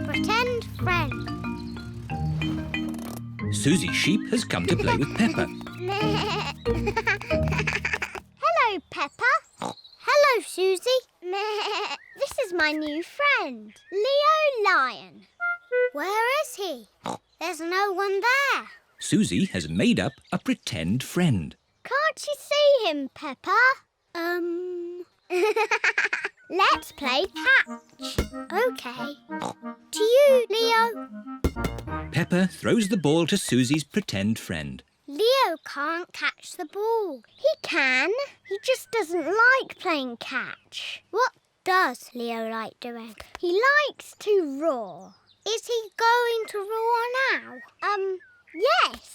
pretend friend. Suzy Sheep has come to play with Peppa. Hello, Peppa. Hello, Suzy. This is my new friend, Leo Lion. Where is he? There's no one there. Suzy has made up a pretend friend. Can't you see him, Peppa? Let's play catch. OK. To you, Leo. Peppa throws the ball to Suzy's pretend friend. Leo can't catch the ball. He can. He just doesn't like playing catch. What does Leo like doing? He likes to roar. Is he going to roar now? Yes.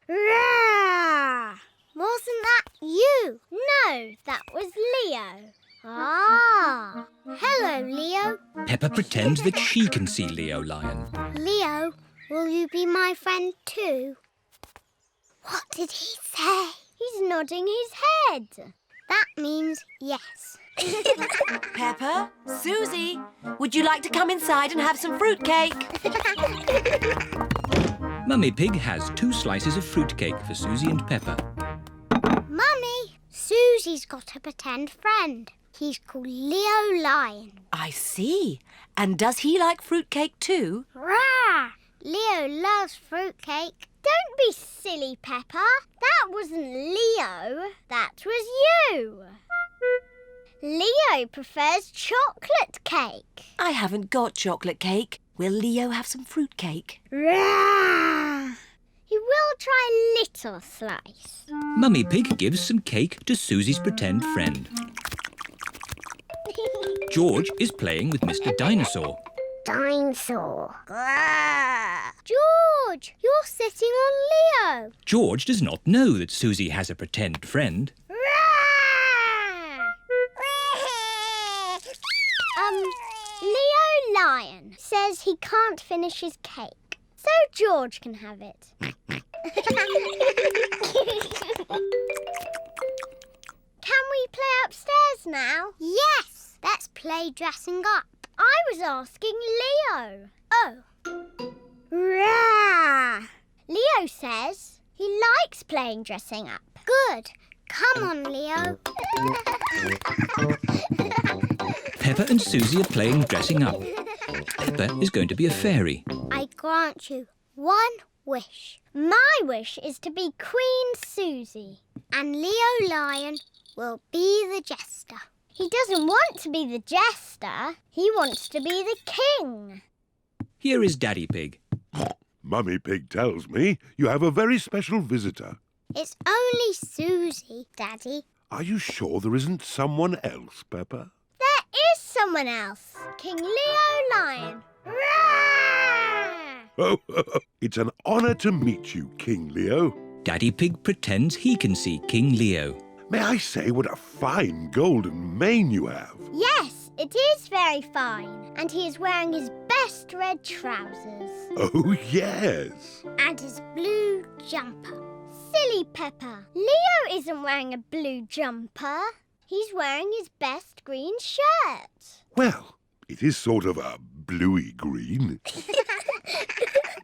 Roar! Wasn't that you? No, that was Leo. Ah. Hello, Leo. Peppa pretends that she can see Leo Lion. Leo, will you be my friend too? What did he say? He's nodding his head. That means yes. Peppa, Suzy, would you like to come inside and have some fruitcake? Mummy Pig has 2 slices of fruitcake for Suzy and Peppa. Mummy, Suzy's got a pretend friend. He's called Leo Lion. I see. And does he like fruitcake too? Rah! Leo loves fruitcake. Don't be silly, Peppa. That wasn't Leo. That was you. Leo prefers chocolate cake. I haven't got chocolate cake. Will Leo have some fruitcake? Rah! He will try a little slice. Mummy Pig gives some cake to Suzy's pretend friend. George is playing with Mr. Dinosaur. Dinosaur. George, you're sitting on Leo. George does not know that Suzy has a pretend friend. Leo Lion says he can't finish his cake, so George can have it. Can we play upstairs now? Yes, let's play dressing up. I was asking Leo. Oh. Rah! Leo says he likes playing dressing up. Good. Come on, Leo. Peppa and Suzy are playing dressing up. Peppa is going to be a fairy. I grant you one wish. My wish is to be Queen Suzy, and Leo Lion will be the jester. He doesn't want to be the jester. He wants to be the king. Here is Daddy Pig. Mummy Pig tells me you have a very special visitor. It's only Suzy, Daddy. Are you sure there isn't someone else, Peppa? There is someone else. King Leo Lion. Roar! Oh, it's an honour to meet you, King Leo. Daddy Pig pretends he can see King Leo. May I say what a fine golden mane you have? Yes, it is very fine. And he is wearing his best red trousers. Oh, yes. And his blue jumper. Silly Peppa. Leo isn't wearing a blue jumper. He's wearing his best green shirt. Well, it is sort of a bluey green.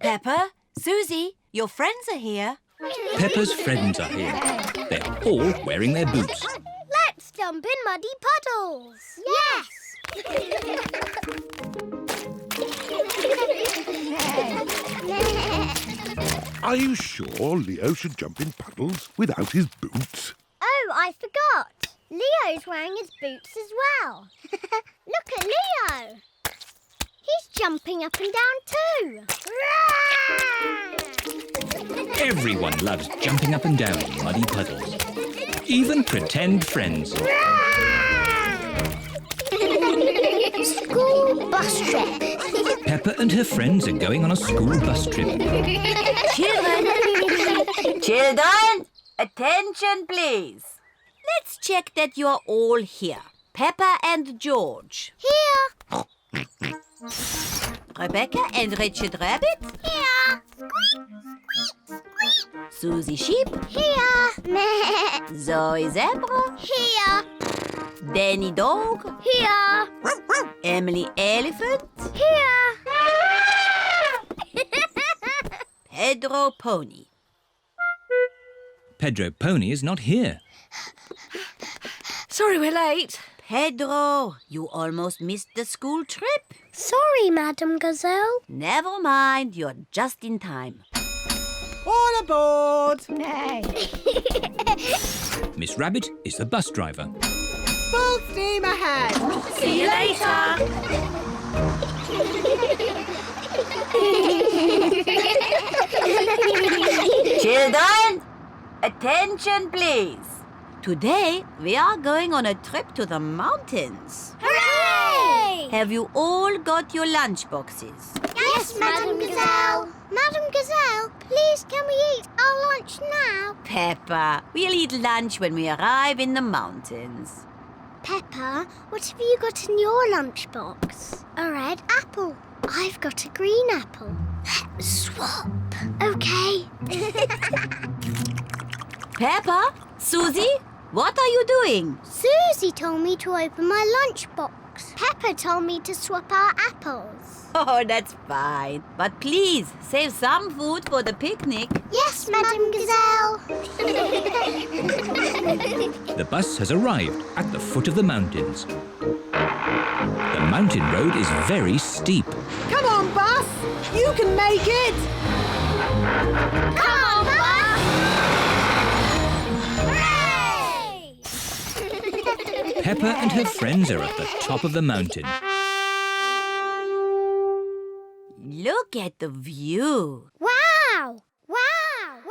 Peppa, Suzy, your friends are here. Peppa's friends are here. They're all wearing their boots. Let's jump in muddy puddles. Yes. Are you sure Leo should jump in puddles without his boots? Oh, I forgot. Leo's wearing his boots as well. Look at Leo. He's jumping up and down too. Everyone loves jumping up and down in muddy puddles. Even pretend friends. School bus trip. Peppa and her friends are going on a school bus trip. Children, attention please. Let's check that you're all here. Peppa and George. Here. Rebecca and Richard Rabbit. Here. Squeak, squeak, squeak. Suzy Sheep. Here. Zoe Zebra. Here. Danny Dog. Here. Emily Elephant. Here. Pedro Pony. Pedro Pony is not here. Sorry we're late. Pedro, you almost missed the school trip. Sorry, Madam Gazelle. Never mind, you're just in time. All aboard. Miss Rabbit is the bus driver. Full steam ahead. See you later. Children, attention please. Today we are going on a trip to the mountains. Hooray! Have you all got your lunch boxes? Yes, Madam Gazelle. Madam Gazelle, please can we eat our lunch now? Peppa, we'll eat lunch when we arrive in the mountains. Peppa, what have you got in your lunchbox? A red apple. I've got a green apple. Let's swap. Okay. Peppa, Suzy, what are you doing? Suzy told me to open my lunchbox. Peppa told me to swap our apples. Oh, that's fine. But please, save some food for the picnic. Yes, Madam Gazelle. The bus has arrived at the foot of the mountains. The mountain road is very steep. Come on, bus. You can make it. Come on, bus! Hooray! Peppa and her friends are at the top of the mountain. Look at the view. Wow! Wow! Wow!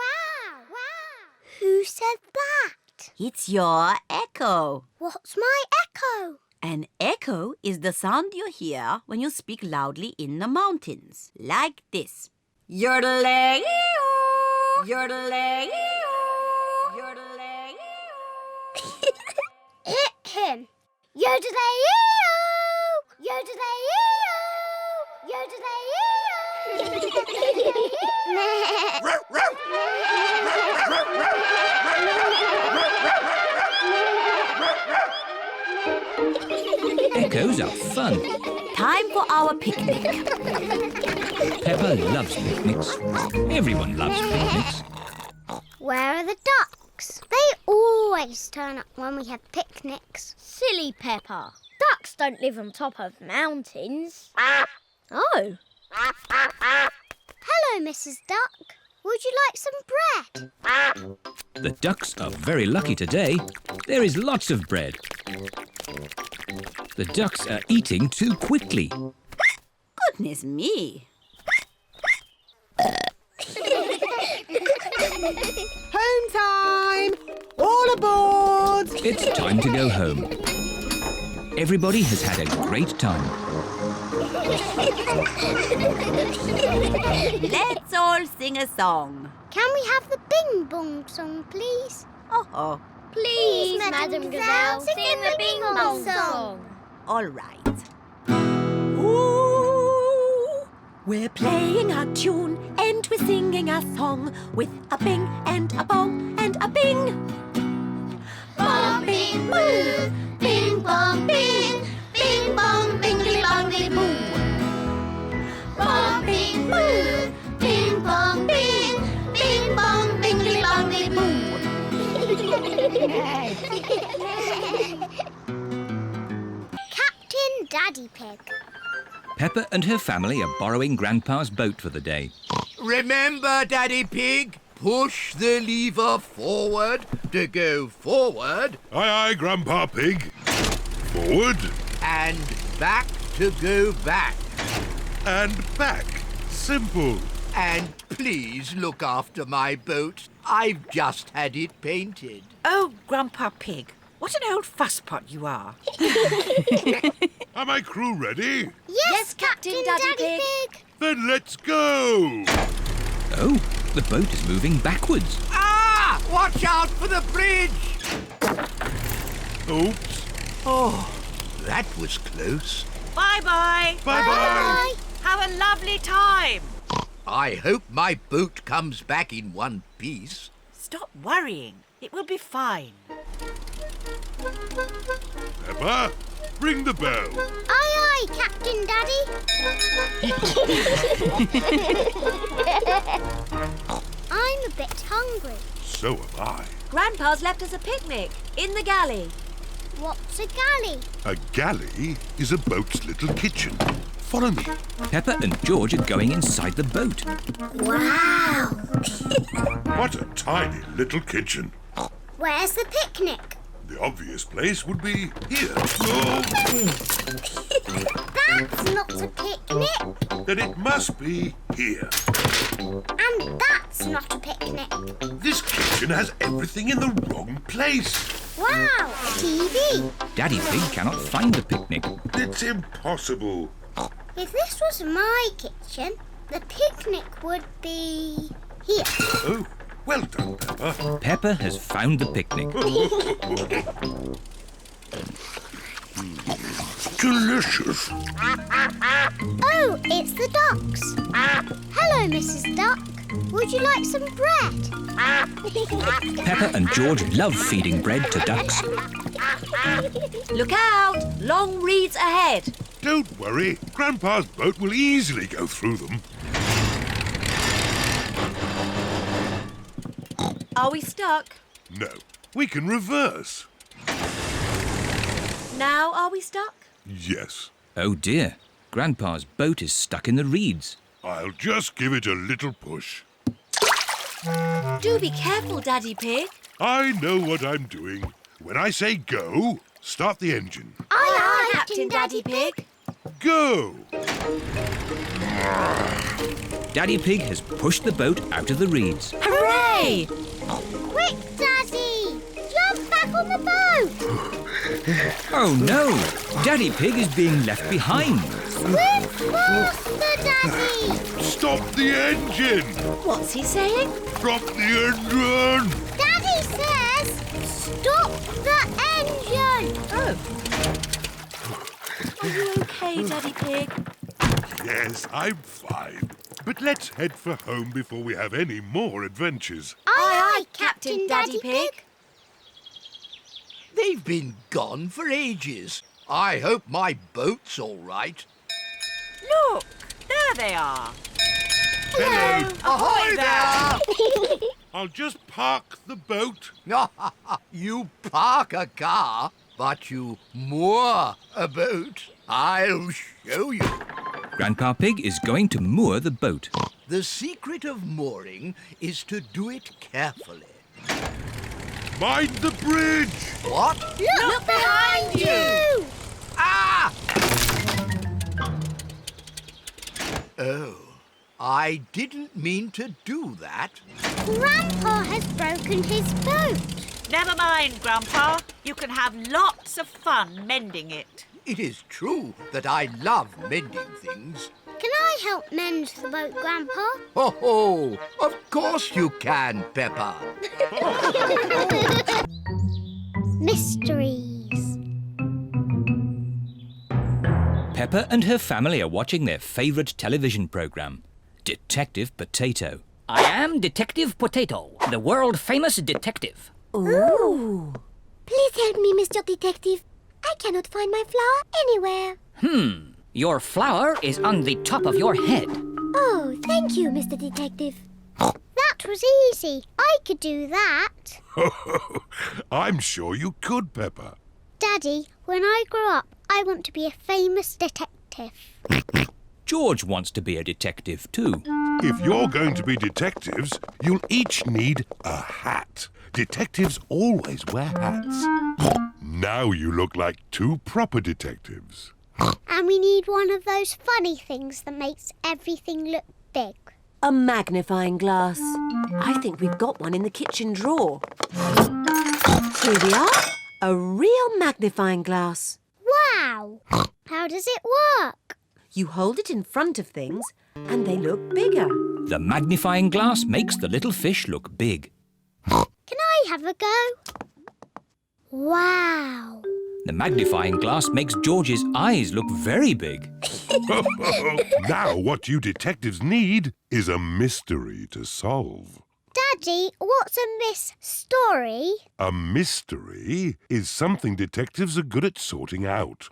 Wow! Who said that? It's your echo. What's my echo? An echo is the sound you hear when you speak loudly in the mountains. Like this. Yodeling-ee-oo, yodeling-ee-oo, yodeling-ee-oo. Him. Yodeling-ee-oo! Yodeling-ee-oo! Yodeling-ee-oo! Echoes are fun. Time for our picnic. Peppa loves picnics. Everyone loves picnics. Where are the ducks? They always turn up when we have picnics. Silly Peppa. Ducks don't live on top of mountains. Oh. Hello, Mrs. Duck. Would you like some bread? The ducks are very lucky today. There is lots of bread. The ducks are eating too quickly. Goodness me. Home time. All aboard. It's time to go home. Everybody has had a great time. Let's all sing a song. Can we have the Bing Bong song, please? Oh. Please, Madam Gazelle, sing the Bing Bong song. All right. Ooh, we're playing a tune and we're singing a song with a bing and a bong and a bing. Bong, bing, boo. Bing, bong, bing. Bing, bong, bingly, bongly, boo. Bong, bing, boo. Bing, bong, bing. Bing, bong, bingly, bongly, boo. Captain Daddy Pig. Peppa and her family are borrowing Grandpa's boat for the day. Remember, Daddy Pig, push the lever forward to go forward Aye, aye, Grandpa Pig. Forward and back to go back. and back. Simple. And please look after my boat. I've just had it painted. Oh, Grandpa Pig, what an old fusspot you are. Are my crew ready? Yes, Captain Daddy Pig. Then let's go. Oh, the boat is moving backwards. Ah! Watch out for the bridge! Oops. Oh, that was close. Bye-bye. Bye-bye. Have a lovely time. I hope my boat comes back in one piece. Stop worrying. It will be fine. Peppa, ring the bell. Aye, aye, Captain Daddy. I'm a bit hungry. So am I. Grandpa's left us a picnic in the galley. What's a galley? A galley is a boat's little kitchen. Follow me. Peppa and George are going inside the boat. Wow. What a tiny little kitchen. Where's the picnic? The obvious place would be here. Oh, That's not a picnic. then it must be here. And that's not a picnic. This kitchen has everything in the wrong place. Wow, TV. Daddy Pig cannot find the picnic. It's impossible. If this was my kitchen, the picnic would be here. Oh, well done, Peppa. Peppa has found the picnic. Delicious. Oh, it's the ducks. Hello, Mrs. Duck. Would you like some bread? Peppa and George love feeding bread to ducks. Look out! Long reeds ahead. Don't worry. Grandpa's boat will easily go through them. Are we stuck? No, we can reverse. Now are we stuck? Yes. Oh dear, Grandpa's boat is stuck in the reeds. I'll just give it a little push. Do be careful, Daddy Pig. I know what I'm doing. When I say go, start the engine. Aye, aye, Captain Daddy Pig. Go! Daddy Pig has pushed the boat out of the reeds. Hooray! Quick, Daddy! Jump back on the boat! Oh no! Daddy Pig is being left behind. Swim faster, Daddy! Stop the engine! What's he saying? Stop the engine! Daddy says, stop the engine! Oh. Are you okay, Daddy Pig? Yes, I'm fine. But let's head for home before we have any more adventures. Aye, Captain Daddy Pig. They've been gone for ages. I hope my boat's all right. Look, there they are. Hello. Ahoy there! I'll just park the boat. You park a car, but you moor a boat. I'll show you. Grandpa Pig is going to moor the boat. The secret of mooring is to do it carefully. Mind the bridge! What? Look behind you! Ah! Oh, I didn't mean to do that. Grandpa has broken his boat. Never mind, Grandpa. You can have lots of fun mending it. It is true that I love mending things. Can I help mend the boat, Grandpa? Oh, of course you can, Peppa. Mysteries. Peppa and her family are watching their favourite television programme, Detective Potato. I am Detective Potato, the world-famous detective. Ooh. Please help me, Mr. Detective. I cannot find my flower anywhere. Your flower is on the top of your head. Oh, thank you, Mr. Detective. That was easy. I could do that. I'm sure you could, Peppa. Daddy, when I grow up, I want to be a famous detective. George wants to be a detective too. If you're going to be detectives, you'll each need a hat. Detectives always wear hats. Now you look like two proper detectives. And we need one of those funny things that makes everything look big. A magnifying glass. I think we've got one in the kitchen drawer. Here we are. A real magnifying glass. Wow! How does it work? You hold it in front of things and they look bigger. The magnifying glass makes the little fish look big. Can I have a go? Wow! The magnifying glass makes George's eyes look very big. Now what you detectives need is a mystery to solve. Daddy, what's a mystery? A mystery is something detectives are good at sorting out.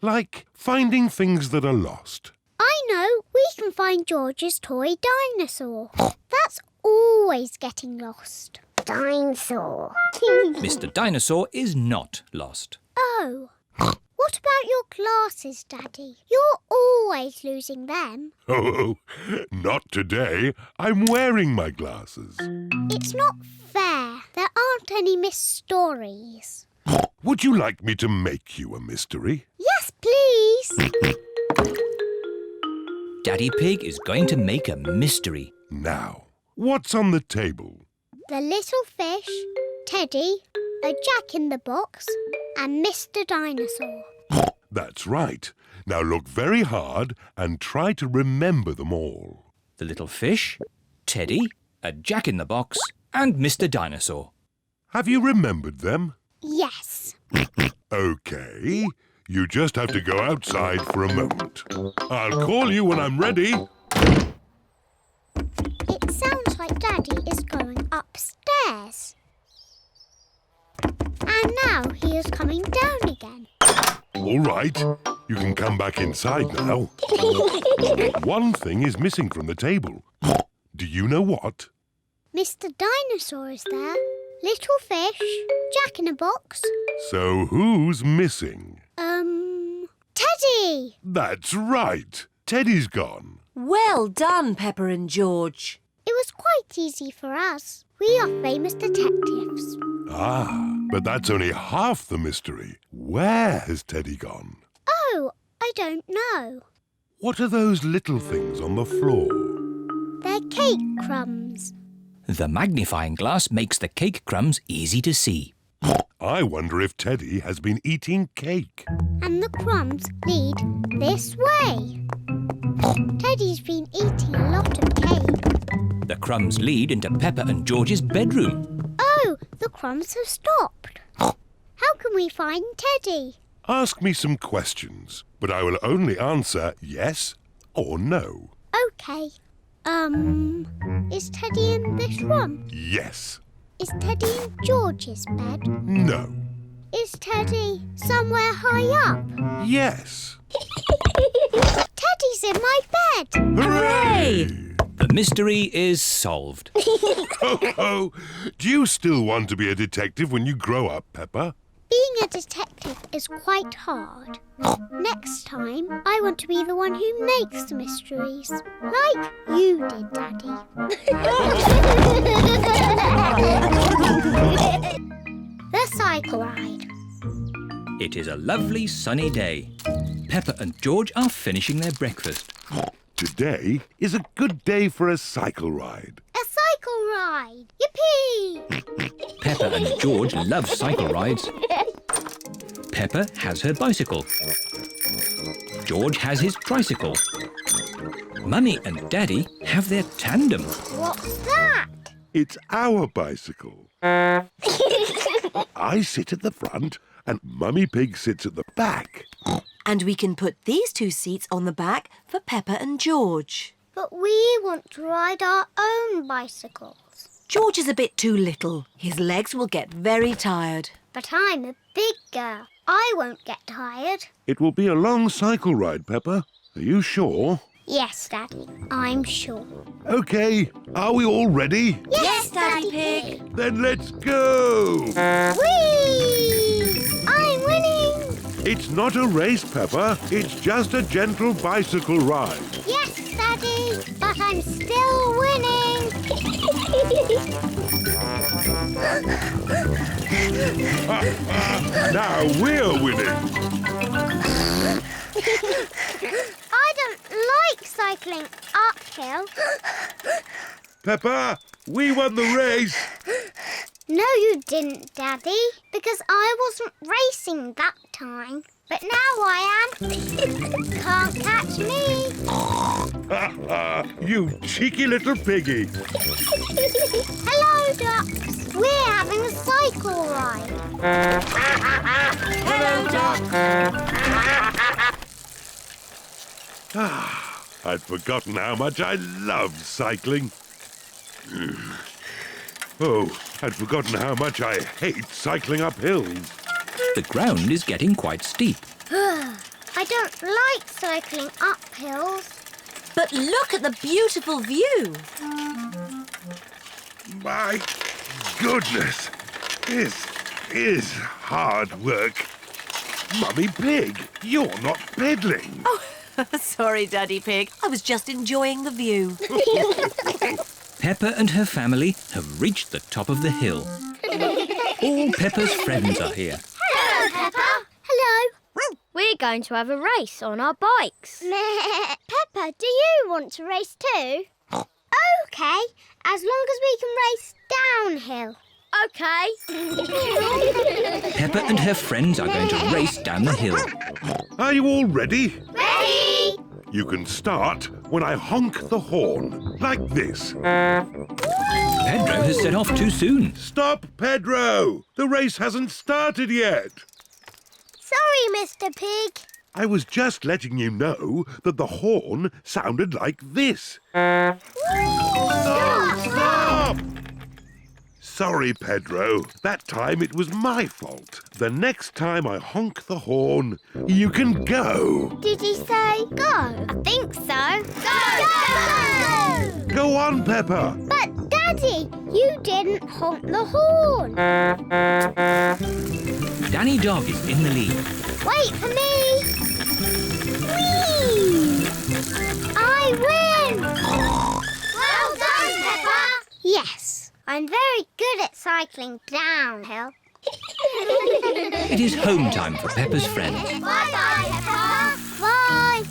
Like finding things that are lost. I know, we can find George's toy dinosaur. That's always getting lost. Dinosaur. Mr. Dinosaur is not lost. Oh. What about your glasses, Daddy? You're always losing them. Oh, not today. I'm wearing my glasses. It's not fair. There aren't any mysteries. Would you like me to make you a mystery? Yes, please. Daddy Pig is going to make a mystery. Now, what's on the table? The little fish, Teddy, a jack-in-the-box, and Mr. Dinosaur. That's right. Now look very hard and try to remember them all. The little fish, Teddy, a jack-in-the-box, and Mr. Dinosaur. Have you remembered them? Yes. OK. You just have to go outside for a moment. I'll call you when I'm ready. It sounds like Daddy is going upstairs. And now he is coming down again. All right. You can come back inside now. One thing is missing from the table. Do you know what? Mr. Dinosaur is there. Little fish, jack-in-a-box. So who's missing? Teddy! That's right. Teddy's gone. Well done, Peppa and George. It was quite easy for us. We are famous detectives. Ah, but that's only half the mystery. Where has Teddy gone? Oh, I don't know. What are those little things on the floor? They're cake crumbs. The magnifying glass makes the cake crumbs easy to see. I wonder if Teddy has been eating cake. And the crumbs lead this way. Teddy's been eating a lot of cake. The crumbs lead into Peppa and George's bedroom. Oh, the crumbs have stopped. How can we find Teddy? Ask me some questions, but I will only answer yes or no. OK. Is Teddy in this room? Yes. Is Teddy in George's bed? No. Is Teddy somewhere high up? Yes. Teddy's in my bed! Hooray! The mystery is solved. Oh, do you still want to be a detective when you grow up, Peppa? Being a detective is quite hard. Next time, I want to be the one who makes the mysteries. Like you did, Daddy. The cycle ride. It is a lovely sunny day. Peppa and George are finishing their breakfast. Today is a good day for a cycle ride. A cycle ride. Yippee! Peppa and George love cycle rides. Peppa has her bicycle. George has his tricycle. Mummy and Daddy have their tandem. What's that? It's our bicycle. I sit at the front and Mummy Pig sits at the back. And we can put these two seats on the back for Peppa and George. But we want to ride our own bicycles. George is a bit too little. His legs will get very tired. But I'm a big girl. I won't get tired. It will be a long cycle ride, Peppa. Are you sure? Yes, Daddy, I'm sure. OK, are we all ready? Yes, Daddy Pig. Then let's go! Whee! I'm winning! It's not a race, Peppa. It's just a gentle bicycle ride. Yes, Daddy, but I'm still winning. Now we're winning. I don't like cycling uphill. Peppa, we won the race. No, you didn't, Daddy, because I wasn't racing that time. But now I am. Can't catch me. You cheeky little piggy. Hello, ducks. We're having a cycle ride. Hello, I'd forgotten how much I love cycling. Oh, I'd forgotten how much I hate cycling up hills. The ground is getting quite steep. I don't like cycling up hills. But look at the beautiful view. My goodness, this is hard work. Mummy Pig, you're not pedaling. Sorry, Daddy Pig. I was just enjoying the view. Peppa and her family have reached the top of the hill. All Peppa's friends are here. Hello, Peppa. Hello. We're going to have a race on our bikes. Peppa, do you want to race too? OK, as long as we can race downhill. OK. Peppa and her friends are going to race down the hill. Are you all ready? Ready? You can start when I honk the horn, like this. Pedro has set off too soon. Stop, Pedro! The race hasn't started yet. Sorry, Mr. Pig. I was just letting you know that the horn sounded like this. Stop! Sorry, Pedro. That time it was my fault. The next time I honk the horn, you can go. Did he say go? I think so. Go! Go on, Peppa. But, Daddy, you didn't honk the horn. Danny Dog is in the lead. Wait for me. Whee! I win! Well done, Peppa. Yes, I'm very good at cycling downhill. It is home time for Peppa's friends. Bye-bye, Peppa. Bye.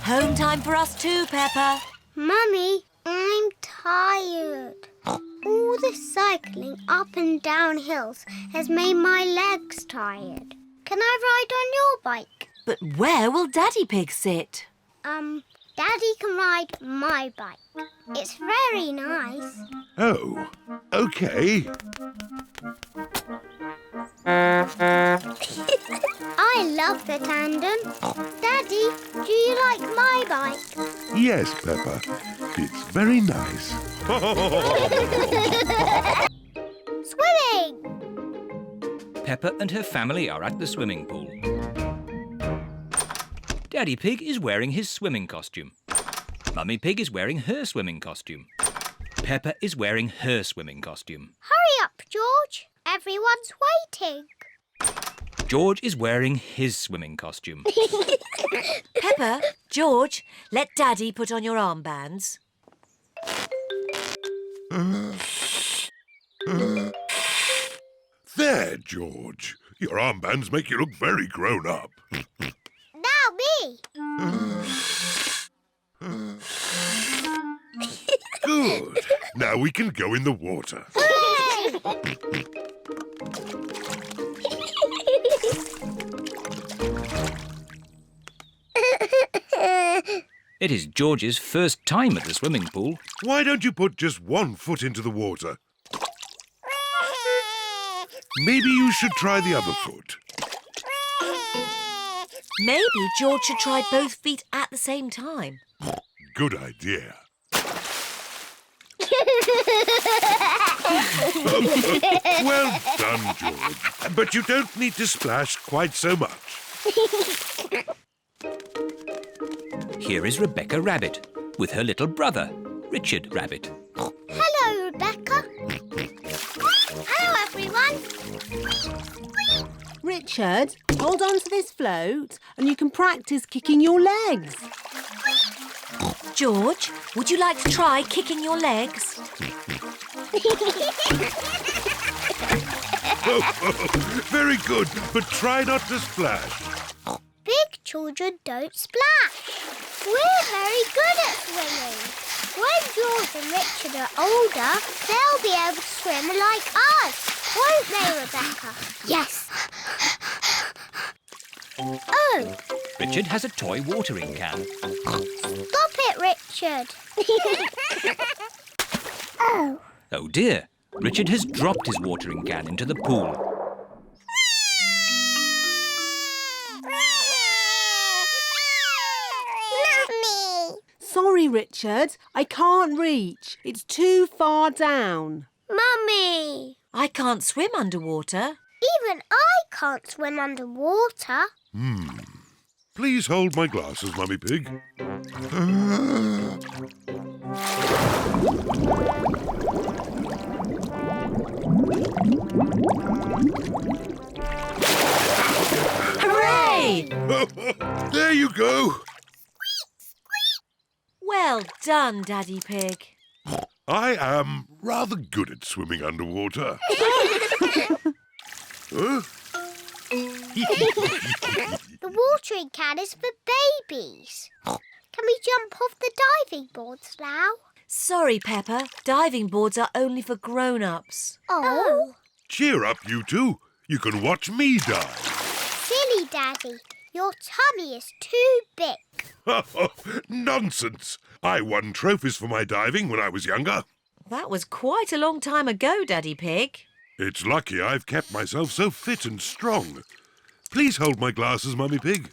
Home time for us too, Peppa. Mummy, I'm tired. All the cycling up and down hills has made my legs tired. Can I ride on your bike? But where will Daddy Pig sit? Daddy can ride my bike. It's very nice. Oh, OK. I love the tandem. Daddy, do you like my bike? Yes, Peppa. It's very nice. Swimming! Peppa and her family are at the swimming pool. Daddy Pig is wearing his swimming costume. Mummy Pig is wearing her swimming costume. Peppa is wearing her swimming costume. Hurry up, George. Everyone's waiting. George is wearing his swimming costume. Peppa, George, let Daddy put on your armbands. There, George. Your armbands make you look very grown up. Now me. Good. Now we can go in the water. It is George's first time at the swimming pool. Why don't you put just one foot into the water? Maybe you should try the other foot. Maybe George should try both feet at the same time. Good idea. Well done, George. But you don't need to splash quite so much. Here is Rebecca Rabbit with her little brother, Richard Rabbit. Hello, Rebecca. Hello, everyone. Richard, hold on to this float and you can practice kicking your legs. George, would you like to try kicking your legs? Very good, but try not to splash. Big children don't splash. We're very good at swimming. When George and Richard are older, they'll be able to swim like us. Won't they, Rebecca? Yes. Oh, Richard has a toy watering can. stop it, Richard. Oh. Oh dear, Richard has dropped his watering can into the pool. Mummy. Sorry, Richard, I can't reach. It's too far down. Mummy! I can't swim underwater. Even I can't swim underwater. Please hold my glasses, Mummy Pig. Hooray! There you go. Well done, Daddy Pig. I am rather good at swimming underwater. Huh? The watering can is for babies. Can we jump off the diving boards now? Sorry, Peppa. Diving boards are only for grown-ups. Oh. Cheer up, you two. You can watch me dive. Silly Daddy, your tummy is too big. Nonsense. I won trophies for my diving when I was younger. That was quite a long time ago, Daddy Pig. It's lucky I've kept myself so fit and strong. Please hold my glasses, Mummy Pig.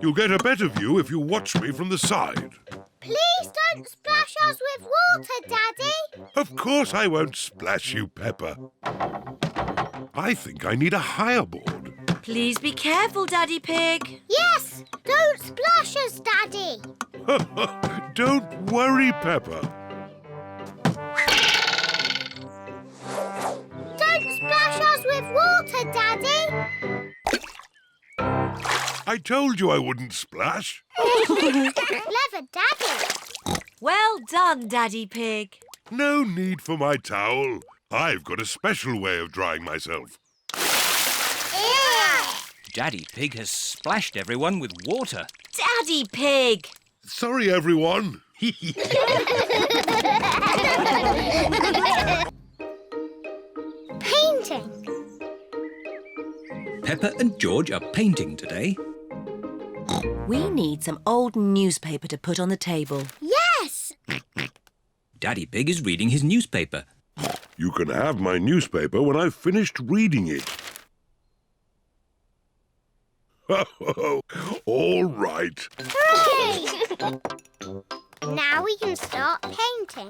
You'll get a better view if you watch me from the side. Please don't splash us with water, Daddy. Of course I won't splash you, Peppa. I think I need a higher board. Please be careful, Daddy Pig. Yes, don't splash us, Daddy. Don't worry, Peppa. Don't splash us with water, Daddy. I told you I wouldn't splash. Clever Daddy. Well done, Daddy Pig. No need for my towel. I've got a special way of drying myself. Daddy Pig has splashed everyone with water. Daddy Pig! Sorry, everyone. Painting. Peppa and George are painting today. We need some old newspaper to put on the table. Yes. Daddy Pig is reading his newspaper. You can have my newspaper when I've finished reading it. All right. Hooray! Now we can start painting.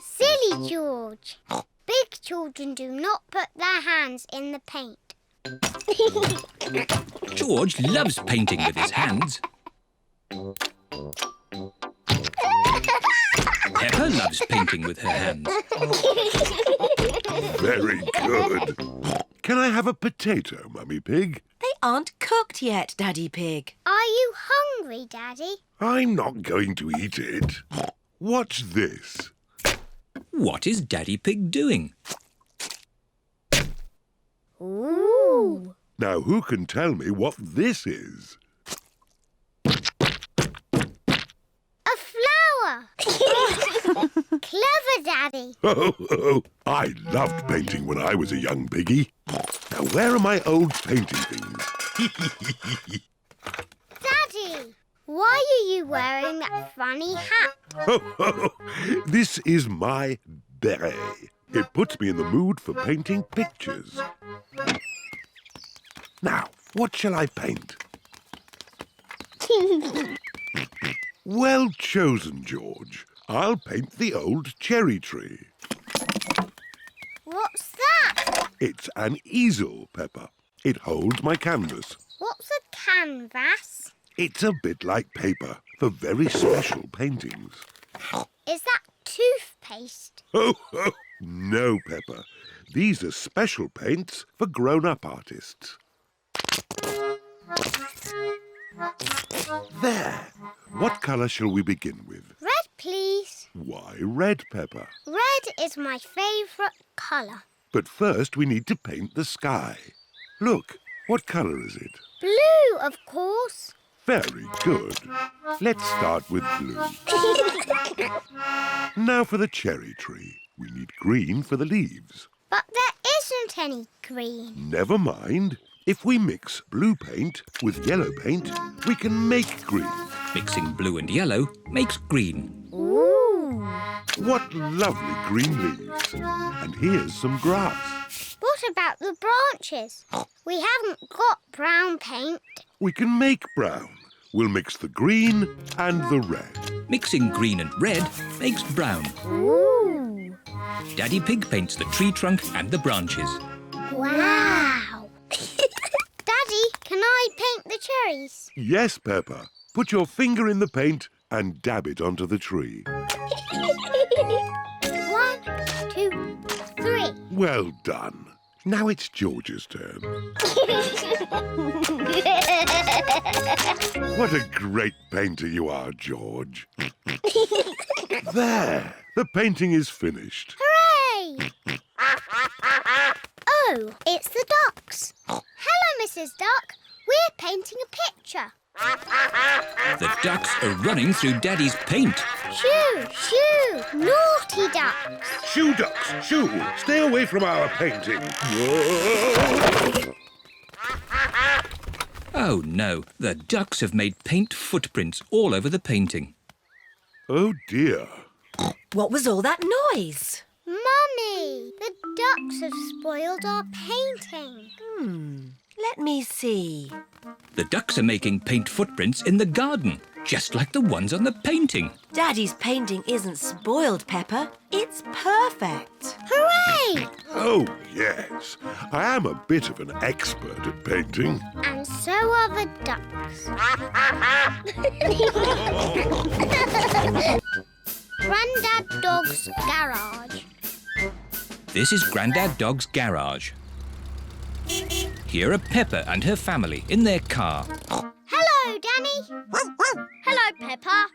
Silly George. Big children do not put their hands in the paint. George loves painting with his hands. Peppa loves painting with her hands. Very good. Can I have a potato, Mummy Pig? They aren't cooked yet, Daddy Pig. Are you hungry, Daddy? I'm not going to eat it. What's this? What is Daddy Pig doing? Ooh. Now, who can tell me what this is? A flower. Clever Daddy. Oh, I loved painting when I was a young piggy. Now, where are my old painting things? Daddy, why are you wearing that funny hat? This is my beret. It puts me in the mood for painting pictures. Now, what shall I paint? Well chosen, George. I'll paint the old cherry tree. What's that? It's an easel, Peppa. It holds my canvas. What's a canvas? It's a bit like paper for very special paintings. Is that toothpaste? Oh, no, Peppa. These are special paints for grown-up artists. There. What colour shall we begin with? Red, please. Why red, Peppa? Red is my favourite colour. But first we need to paint the sky. Look, what colour is it? Blue, of course. Very good. Let's start with blue. Now for the cherry tree. We need green for the leaves. But there isn't any green. Never mind. If we mix blue paint with yellow paint, we can make green. Mixing blue and yellow makes green. Ooh. What lovely green leaves. And here's some grass. What about the branches? We haven't got brown paint. We can make brown. We'll mix the green and the red. Mixing green and red makes brown. Ooh. Daddy Pig paints the tree trunk and the branches. Wow. Daddy, can I paint the cherries? Yes, Peppa. Put your finger in the paint and dab it onto the tree. 1, 2, 3. Well done. Now it's George's turn. What a great painter you are, George. There. The painting is finished. Hooray! Oh, it's the ducks. Hello, Mrs. Duck. We're painting a picture. The ducks are running through Daddy's paint. Shoo, shoo, naughty ducks. Shoo, ducks, shoo. Stay away from our painting. Oh no, the ducks have made paint footprints all over the painting. Oh, dear. What was all that noise? Mummy, the ducks have spoiled our painting. Let me see. The ducks are making paint footprints in the garden, just like the ones on the painting. Daddy's painting isn't spoiled, Peppa. It's perfect. Hooray! Oh, yes. I am a bit of an expert at painting. And so are the ducks. Grandad Dog's garage. This is Grandad Dog's garage. Here are Peppa and her family in their car. Hello, Danny. Hello, Peppa.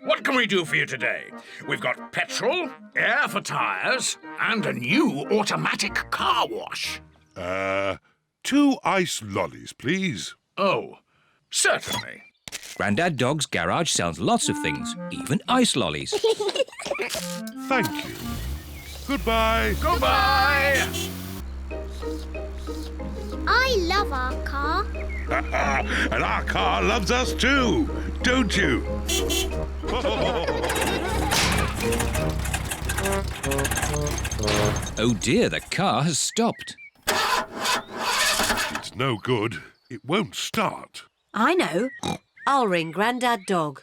What can we do for you today? We've got petrol, air for tyres, and a new automatic car wash. 2 ice lollies, please. Oh, certainly. Grandad Dog's garage sells lots of things, even ice lollies. Thank you. Goodbye. Goodbye. I love our car. And our car loves us too, don't you? Oh dear, the car has stopped. It's no good. It won't start. I know. I'll ring Grandad Dog.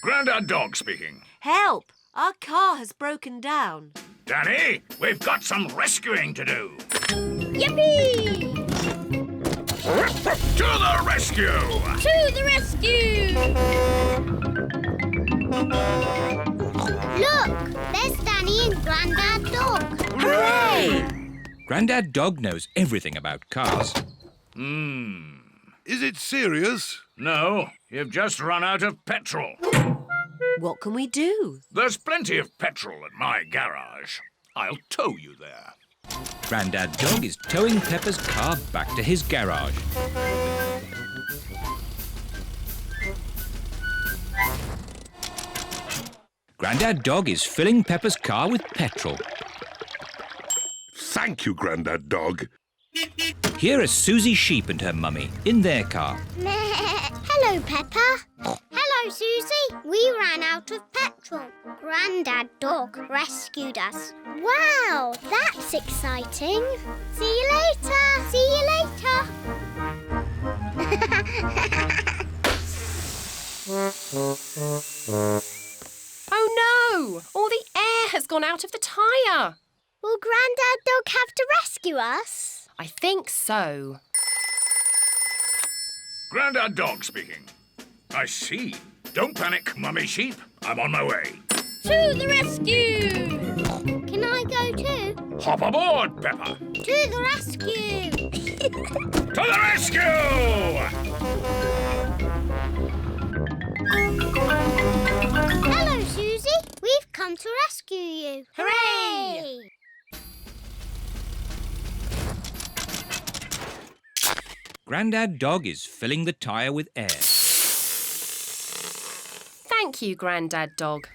Grandad Dog speaking. Help! Our car has broken down. Danny, we've got some rescuing to do. Yippee! To the rescue! To the rescue! Look, there's Danny and Grandad Dog. Hooray! Grandad Dog knows everything about cars. Is it serious? No, you've just run out of petrol. What can we do? There's plenty of petrol at my garage. I'll tow you there. Grandad Dog is towing Peppa's car back to his garage. Grandad Dog is filling Peppa's car with petrol. Thank you, Grandad Dog. Here are Suzy Sheep and her mummy in their car. Hello, Peppa. Hello, Susie. We ran out of petrol. Grandad Dog rescued us. Wow, that's exciting. See you later. See you later. Oh no! All the air has gone out of the tyre. Will Grandad Dog have to rescue us? I think so. Grandad Dog speaking. I see. Don't panic, Mummy Sheep. I'm on my way. To the rescue! Can I go too? Hop aboard, Peppa. To the rescue! To the rescue! Hello, Susie. We've come to rescue you. Hooray! Grandad Dog is filling the tyre with air. Thank you, Grandad Dog.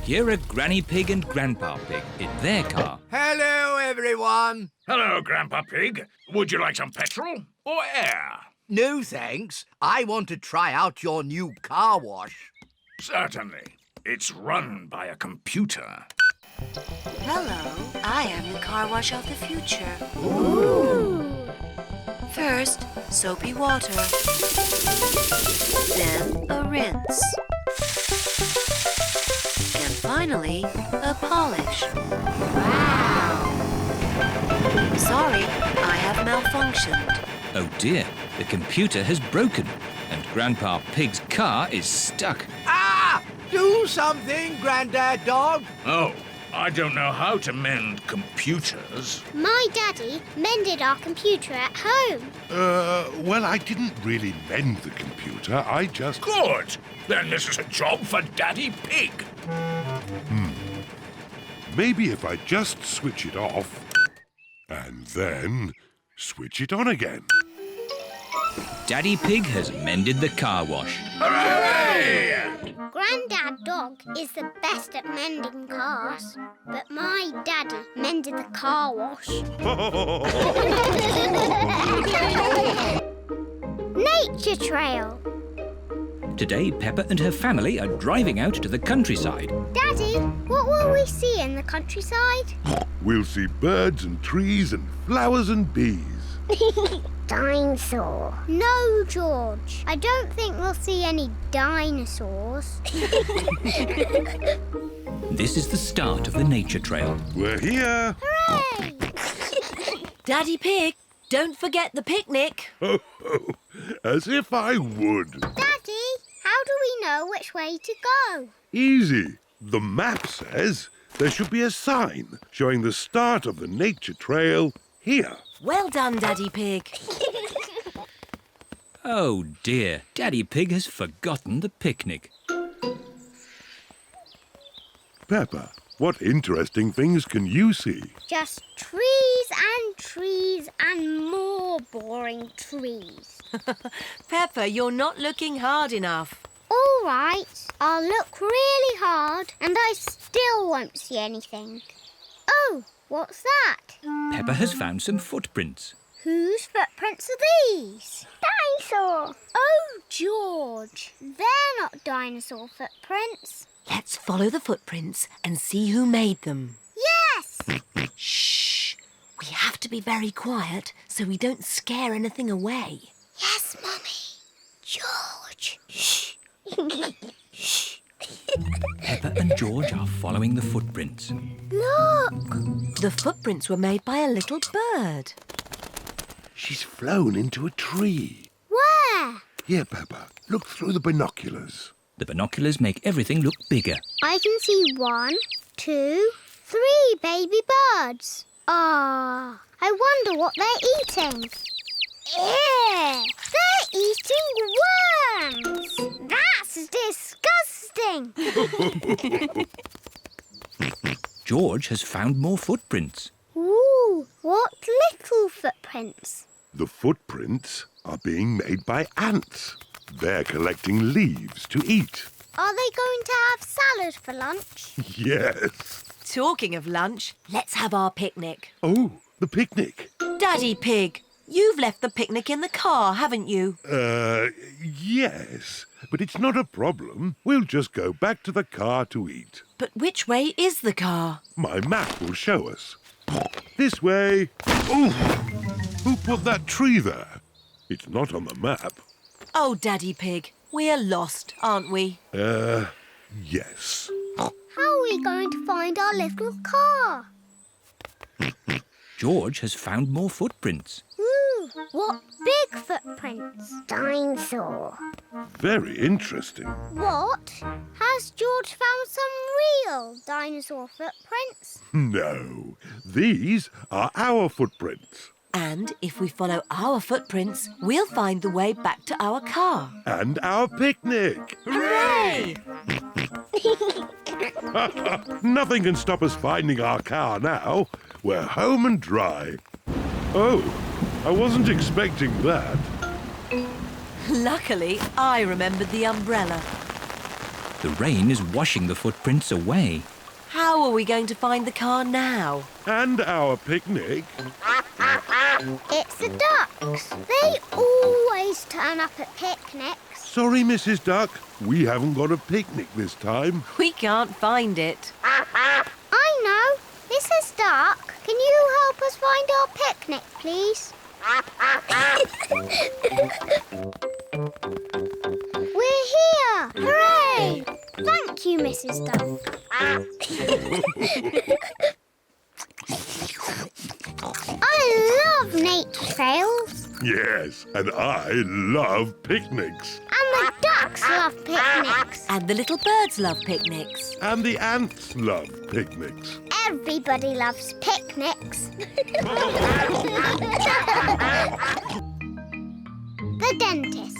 Here are Granny Pig and Grandpa Pig in their car. Hello, everyone. Hello, Grandpa Pig. Would you like some petrol or air? No, thanks. I want to try out your new car wash. Certainly. It's run by a computer. Hello, I am the car wash of the future. Ooh. First, soapy water. Then a rinse. And finally, a polish. Wow! Sorry, I have malfunctioned. Oh dear, the computer has broken and Grandpa Pig's car is stuck. Ah! Do something, Grandad Dog. Oh, I don't know how to mend computers. My daddy mended our computer at home. Well, I didn't really mend the computer. I just... Good. Then this is a job for Daddy Pig. Maybe if I just switch it off and then switch it on again. Daddy Pig has mended the car wash. Hooray! Grandad Dog is the best at mending cars, but my daddy mended the car wash. Nature trail. Today, Peppa and her family are driving out to the countryside. Daddy, what will we see in the countryside? We'll see birds and trees and flowers and bees. Dinosaur. No, George. I don't think we'll see any dinosaurs. This is the start of the nature trail. We're here. Hooray! Daddy Pig, don't forget the picnic. Ho, ho. As if I would. Daddy, how do we know which way to go? Easy. The map says there should be a sign showing the start of the nature trail here. Well done, Daddy Pig. Oh dear, Daddy Pig has forgotten the picnic. Peppa, what interesting things can you see? Just trees and more boring trees. Peppa, you're not looking hard enough. All right, I'll look really hard and I still won't see anything. Oh, what's that? Peppa has found some footprints. Whose footprints are these? Dinosaur. Oh, George, they're not dinosaur footprints. Let's follow the footprints and see who made them. Yes! Shh! We have to be very quiet so we don't scare anything away. Yes, Mummy. George. Shh. Shh. Peppa and George are following the footprints. Look! The footprints were made by a little bird. She's flown into a tree. Where? Here, Peppa, look through the binoculars. The binoculars make everything look bigger. I can see 1, 2, 3 baby birds. Ah, I wonder what they're eating. Ew! They're eating worms! That's disgusting! George has found more footprints. Ooh, what little footprints? The footprints are being made by ants. They're collecting leaves to eat. Are they going to have salad for lunch? Yes. Talking of lunch, let's have our picnic. Oh, the picnic. Daddy Pig, you've left the picnic in the car, haven't you? Yes. But it's not a problem. We'll just go back to the car to eat. But which way is the car? My map will show us. This way. Oh! Who put that tree there? It's not on the map. Oh, Daddy Pig, we're lost, aren't we? Yes. How are we going to find our little car? George has found more footprints. Ooh, what big footprints? Dinosaur. Very interesting. What? Has George found some real dinosaur footprints? No, these are our footprints. And if we follow our footprints, we'll find the way back to our car. And our picnic. Hooray! Nothing can stop us finding our car now. We're home and dry. Oh, I wasn't expecting that. Luckily, I remembered the umbrella. The rain is washing the footprints away. How are we going to find the car now? And our picnic. It's the ducks. They always turn up at picnics. Sorry, Mrs. Duck. We haven't got a picnic this time. We can't find it. I know. Mrs. Duck, can you help us find our picnic, please? We're here! Hooray! Thank you, Mrs. Duff. I love nature trails. Yes, and I love picnics. And the ducks love picnics. And the little birds love picnics. And the ants love picnics. Everybody loves picnics. The dentist.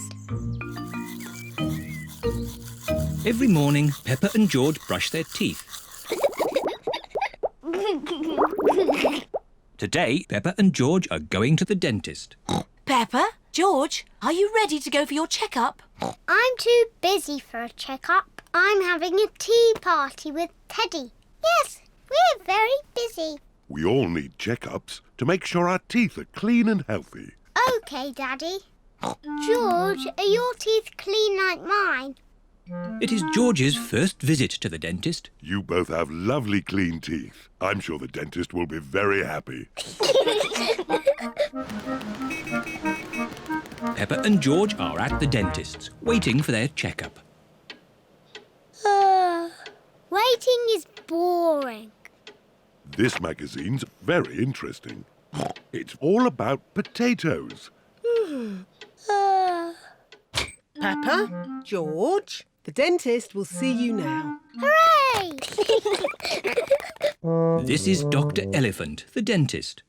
Every morning, Peppa and George brush their teeth. Today, Peppa and George are going to the dentist. Peppa, George, are you ready to go for your checkup? I'm too busy for a checkup. I'm having a tea party with Teddy. Yes, we're very busy. We all need checkups to make sure our teeth are clean and healthy. OK, Daddy. George, are your teeth clean like mine? It is George's first visit to the dentist. You both have lovely clean teeth. I'm sure the dentist will be very happy. Peppa and George are at the dentist's, waiting for their checkup. Waiting is boring. This magazine's very interesting. It's all about potatoes. Peppa, George, the dentist will see you now. Hooray! This is Dr. Elephant, the dentist.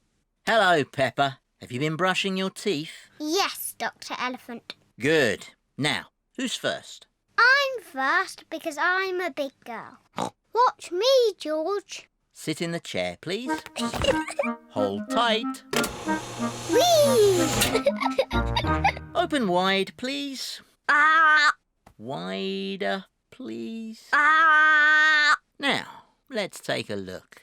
Hello, Peppa. Have you been brushing your teeth? Yes, Dr. Elephant. Good. Now, who's first? I'm first because I'm a big girl. Watch me, George. Sit in the chair, please. Hold tight. Whee! Open wide, please. Ah! Wider, please. Ah! Now, let's take a look.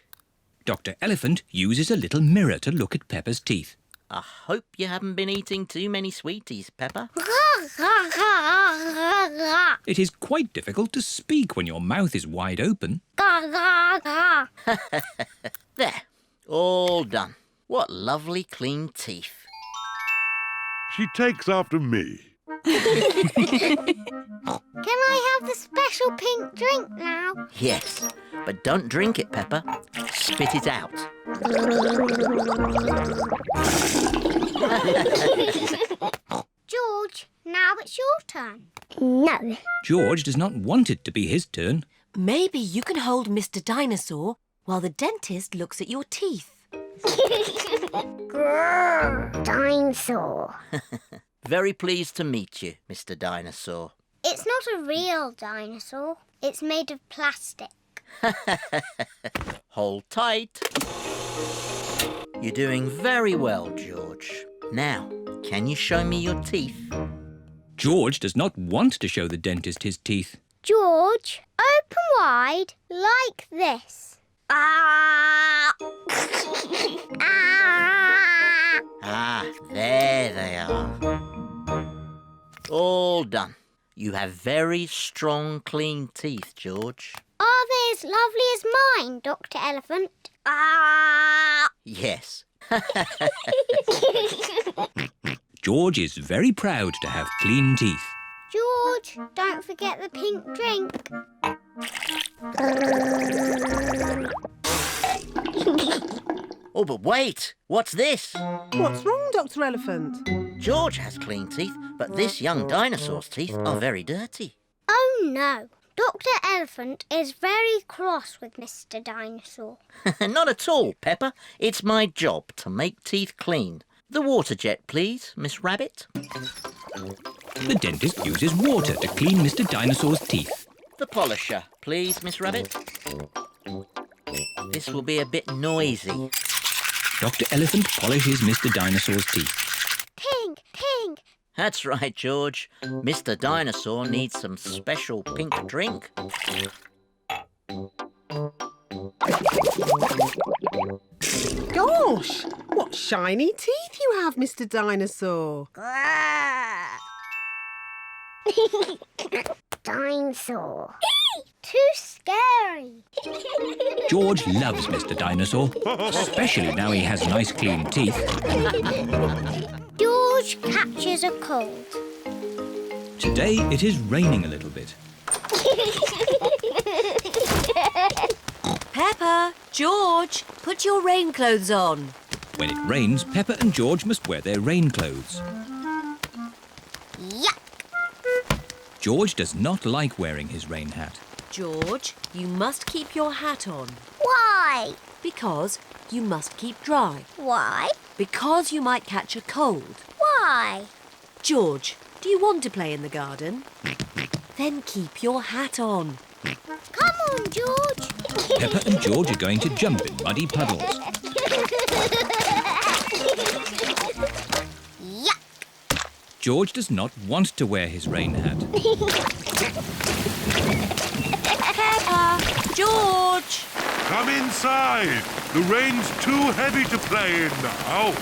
Dr. Elephant uses a little mirror to look at Peppa's teeth. I hope you haven't been eating too many sweeties, Peppa. It is quite difficult to speak when your mouth is wide open. There, all done. What lovely clean teeth. She takes after me. Can I have the special pink drink now? Yes, but don't drink it, Peppa. Spit it out. George, now it's your turn. No. George does not want it to be his turn. Maybe you can hold Mr. Dinosaur while the dentist looks at your teeth. Grrr, dinosaur. Very pleased to meet you, Mr. Dinosaur. It's not a real dinosaur. It's made of plastic. Hold tight. You're doing very well, George. Now, can you show me your teeth? George does not want to show the dentist his teeth. George, open wide like this. Ah! Ah! Ah, there they are. All done. You have very strong, clean teeth, George. Are they as lovely as mine, Dr. Elephant? Ah! Yes. George is very proud to have clean teeth. George, don't forget the pink drink. Oh, but wait! What's this? What's wrong, Dr. Elephant? George has clean teeth, but this young dinosaur's teeth are very dirty. Oh, no. Dr. Elephant is very cross with Mr. Dinosaur. Not at all, Peppa. It's my job to make teeth clean. The water jet, please, Miss Rabbit. The dentist uses water to clean Mr. Dinosaur's teeth. The polisher, please, Miss Rabbit. This will be a bit noisy. Dr. Elephant polishes Mr. Dinosaur's teeth. Pink, pink. That's right, George. Mr. Dinosaur needs some special pink drink. Gosh, what shiny teeth you have, Mr. Dinosaur. Dinosaur. Too scary. George loves Mr. Dinosaur, especially now he has nice clean teeth. George, George catches a cold. Today it is raining a little bit. Peppa, George, put your rain clothes on. When it rains, Peppa and George must wear their rain clothes. Yuck! George does not like wearing his rain hat. George, you must keep your hat on. Why? Because you must keep dry. Why? Because you might catch a cold. Why? George, do you want to play in the garden? Then keep your hat on. Come on, George. Peppa and George are going to jump in muddy puddles. Yuck! George does not want to wear his rain hat. Peppa, George! Come inside. The rain's too heavy to play in now.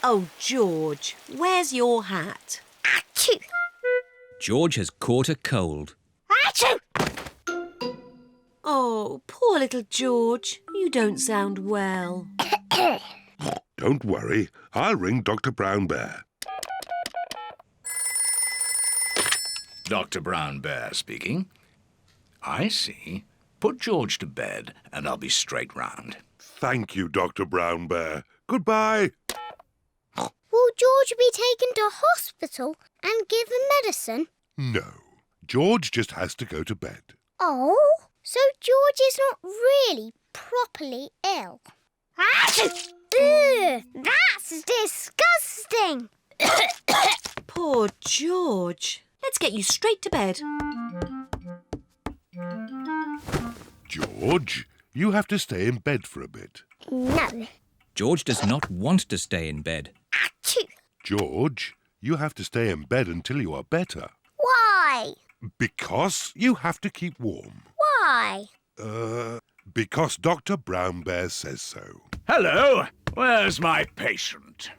Oh, George, where's your hat? Achoo! George has caught a cold. Achoo! Oh, poor little George. You don't sound well. Don't worry. I'll ring Dr. Brown Bear. Dr. Brown Bear speaking. I see. Put George to bed and I'll be straight round. Thank you, Dr. Brown Bear. Goodbye. Will George be taken to hospital and given medicine? No. George just has to go to bed. Oh? So George is not really properly ill? Achoo! Ugh, that's disgusting! Poor George. Let's get you straight to bed. George, you have to stay in bed for a bit. No. George does not want to stay in bed. Achoo! George, you have to stay in bed until you are better. Why? Because you have to keep warm. Why? Because Dr. Brown Bear says so. Hello, where's my patient?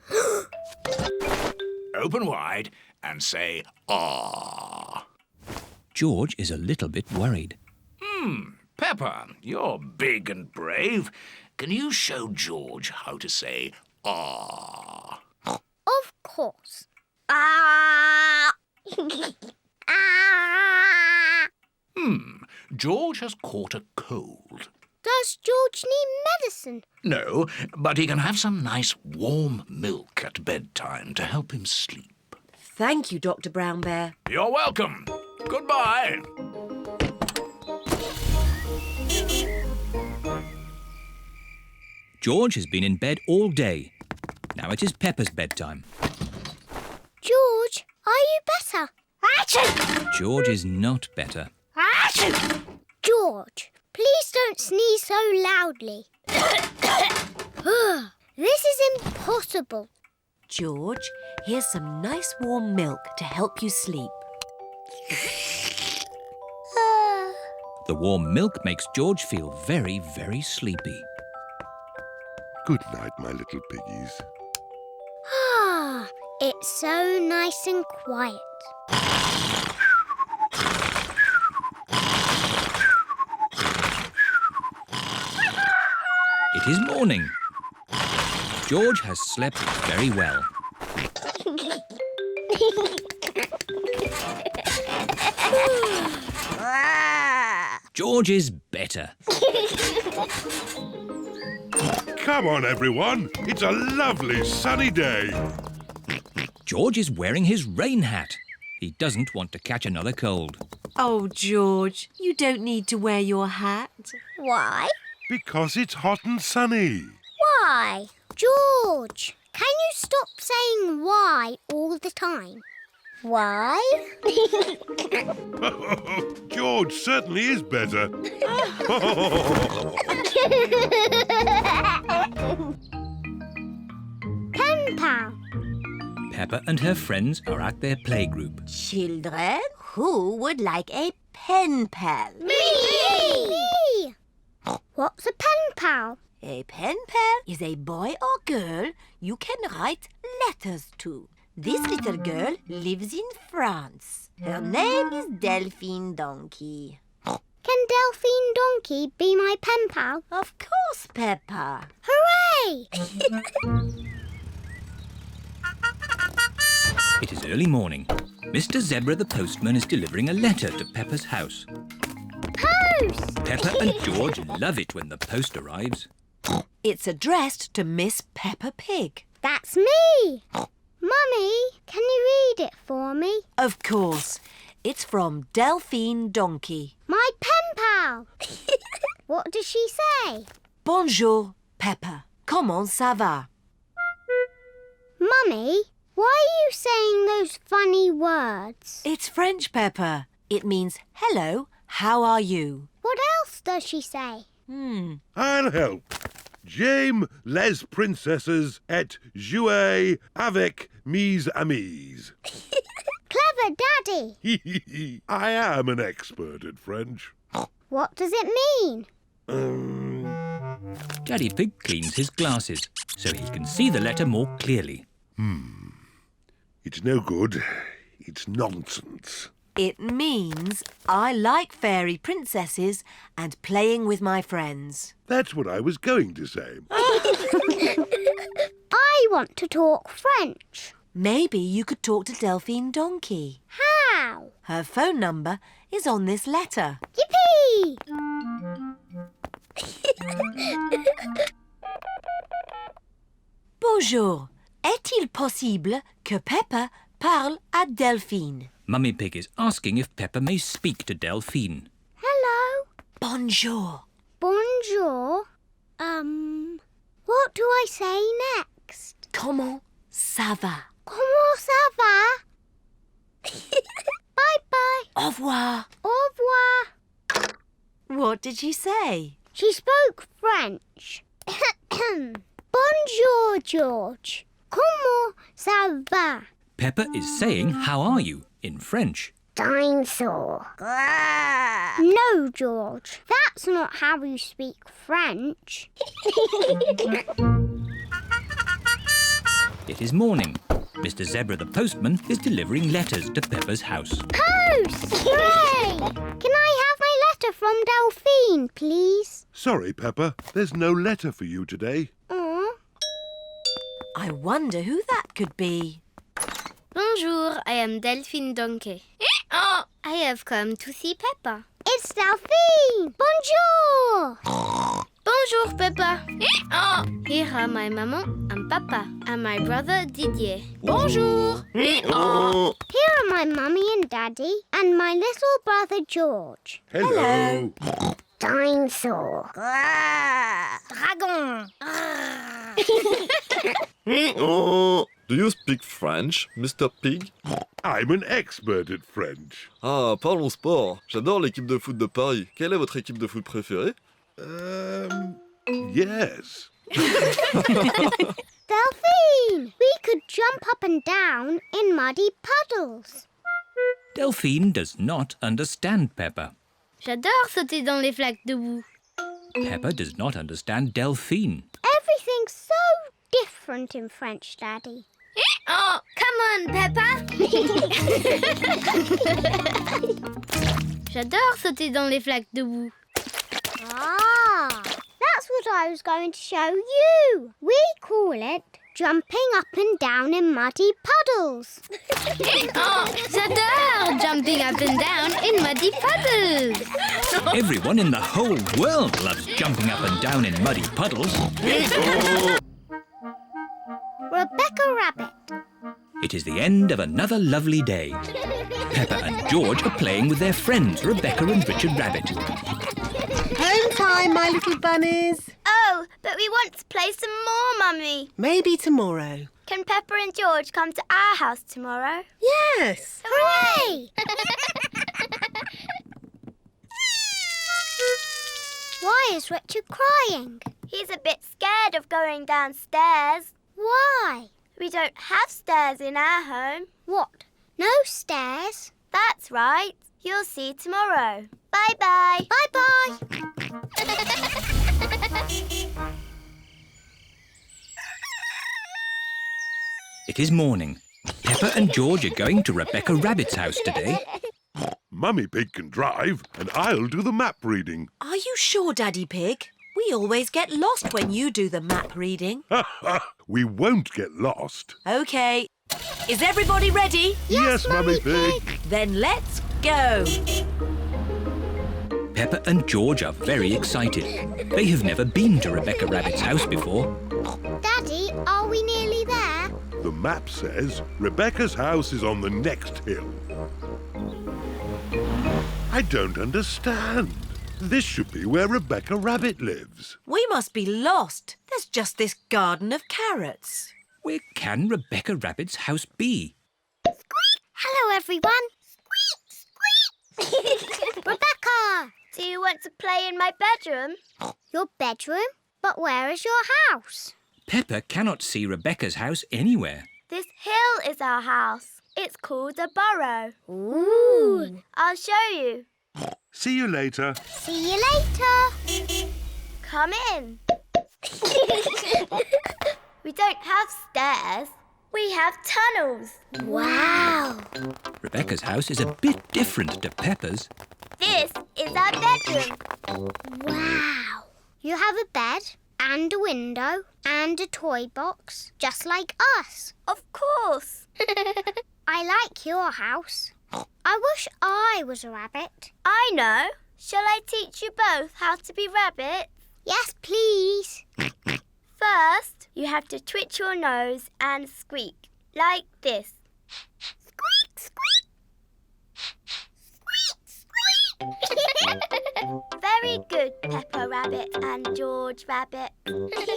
Open wide and say, "Ah." George is a little bit worried. Peppa, you're big and brave. Can you show George how to say, "Ah"? Of course. Ah! Ah! George has caught a cold. Does George need medicine? No, but he can have some nice warm milk at bedtime to help him sleep. Thank you, Dr. Brown Bear. You're welcome. Goodbye. George has been in bed all day. Now it is Peppa's bedtime. George, are you better? Achoo! George is not better. Achoo! George, please don't sneeze so loudly. This is impossible. George, here's some nice warm milk to help you sleep. The warm milk makes George feel very, very sleepy. Good night, my little piggies. Ah, it's so nice and quiet. It is morning. George has slept very well. George is better. Come on, everyone. It's a lovely sunny day. George is wearing his rain hat. He doesn't want to catch another cold. Oh, George, you don't need to wear your hat. Why? Because it's hot and sunny. Why? George, can you stop saying why all the time? Why? George certainly is better. Pen pal. Peppa and her friends are at their playgroup. Children, who would like a pen pal? Me! What's a pen pal? A pen pal is a boy or girl you can write letters to. This little girl lives in France. Her name is Delphine Donkey. Can Delphine Donkey be my pen pal? Of course, Peppa. Hooray! It is early morning. Mr. Zebra the postman is delivering a letter to Peppa's house. Post! Peppa and George love it when the post arrives. It's addressed to Miss Peppa Pig. That's me! Mummy, can you read it for me? Of course. It's from Delphine Donkey. My pen pal! What does she say? Bonjour, Peppa. Comment ça va? Mummy, why are you saying those funny words? It's French, Peppa. It means hello, how are you? What else does she say? I'll help. J'aime les princesses et jouer avec mes amis. Clever Daddy! I am an expert at French. What does it mean? Daddy Pig cleans his glasses so he can see the letter more clearly. It's no good. It's nonsense. It means I like fairy princesses and playing with my friends. That's what I was going to say. I want to talk French. Maybe you could talk to Delphine Donkey. How? Her phone number is on this letter. Yippee! Bonjour. Est-il possible que Peppa parle à Delphine? Mummy Pig is asking if Peppa may speak to Delphine. Hello. Bonjour. Bonjour. What do I say next? Comment ça va? Comment ça va? Bye-bye. Au revoir. Au revoir. What did she say? She spoke French. Bonjour, George. Comment ça va? Peppa is saying, how are you, in French. Dinosaur. No, George. That's not how you speak French. It is morning. Mr. Zebra the postman is delivering letters to Peppa's house. Post! Hooray! Can I have my letter from Delphine, please? Sorry, Peppa. There's no letter for you today. I wonder who that could be. Bonjour, I am Delphine Donkey. I have come to see Peppa. It's Delphine! Bonjour! Bonjour, Peppa. Here are my maman and papa and my brother Didier. Bonjour! Here are my mummy and daddy and my little brother George. Hello. Dinosaur. Dragon! Do you speak French, Mr. Pig? I'm an expert at French. Ah, parlons sport. J'adore l'équipe de foot de Paris. Quelle est votre équipe de foot préférée? Yes. Delphine, we could jump up and down in muddy puddles. Delphine does not understand Peppa. J'adore sauter dans les flaques de boue. Peppa does not understand Delphine. Everything's so different in French, Daddy. Come on, Peppa! J'adore sauter dans les flaques de boue. Ah, that's what I was going to show you. We call it jumping up and down in muddy puddles. J'adore jumping up and down in muddy puddles. Everyone in the whole world loves jumping up and down in muddy puddles. Rebecca Rabbit. It is the end of another lovely day. Peppa and George are playing with their friends, Rebecca and Richard Rabbit. Home time, my little bunnies. Oh, but we want to play some more, Mummy. Maybe tomorrow. Can Peppa and George come to our house tomorrow? Yes. Hooray! Why is Richard crying? He's a bit scared of going downstairs. Why? We don't have stairs in our home. What? No stairs? That's right. You'll see tomorrow. Bye-bye. Bye-bye. It is morning. Peppa and George are going to Rebecca Rabbit's house today. Mummy Pig can drive, and I'll do the map reading. Are you sure, Daddy Pig? We always get lost when you do the map reading. We won't get lost. OK, Is everybody ready? Yes, Mummy Pig. Then let's go. Peppa and George are very excited. They have never been to Rebecca Rabbit's house before. Daddy, are we nearly there? The map says Rebecca's house is on the next hill. I don't understand. This should be where Rebecca Rabbit lives. We must be lost. There's just this garden of carrots. Where can Rebecca Rabbit's house be? Hello, everyone. Squeak, squeak. Rebecca! Do you want to play in my bedroom? Your bedroom? But where is your house? Peppa cannot see Rebecca's house anywhere. This hill is our house. It's called a burrow. Ooh. I'll show you. See you later. See you later. Come in. We don't have stairs. We have tunnels. Wow. Rebecca's house is a bit different to Peppa's. This is our bedroom. Wow. You have a bed and a window and a toy box, just like us. Of course. I like your house. I wish I was a rabbit. I know. Shall I teach you both how to be rabbits? Yes, please. First, you have to twitch your nose and squeak, like this. Squeak, squeak. Squeak, squeak. Very good, Peppa Rabbit and George Rabbit.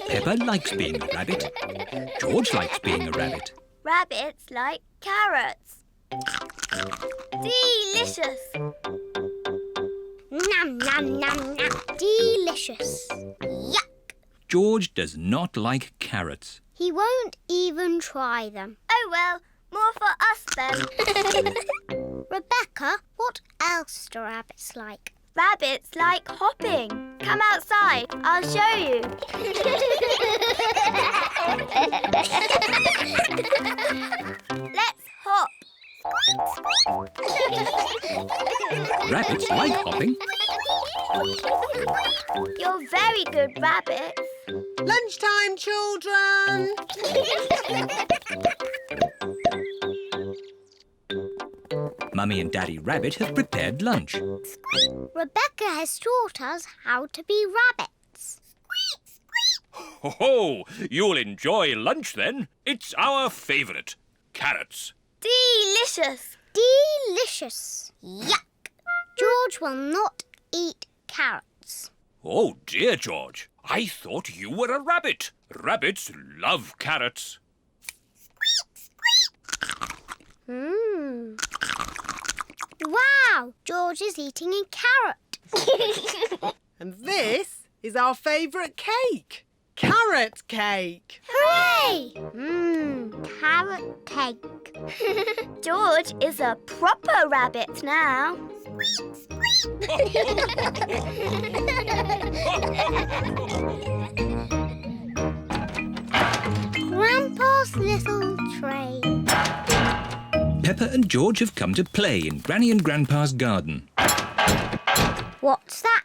Peppa likes being a rabbit. George likes being a rabbit. Rabbits like carrots. Delicious. Nom, nom, nom, nom. Delicious. Yuck. George does not like carrots. He won't even try them. Oh, well, more for us then. Rebecca, what else do rabbits like? Rabbits like hopping. Come outside, I'll show you. Let's hop. Rabbits like hopping. You're very good rabbits. Lunchtime, children! Mummy and Daddy Rabbit have prepared lunch. Rebecca has taught us how to be rabbits. Ho ho! You'll enjoy lunch then. It's our favourite. Carrots. Delicious. Delicious. Yuck. George will not eat carrots. Oh dear, George. I thought you were a rabbit. Rabbits love carrots. Wow, George is eating a carrot. And this is our favourite cake. Carrot cake. Hooray! Carrot cake. George is a proper rabbit now. Grandpa's little train. Peppa and George have come to play in Granny and Grandpa's garden. What's that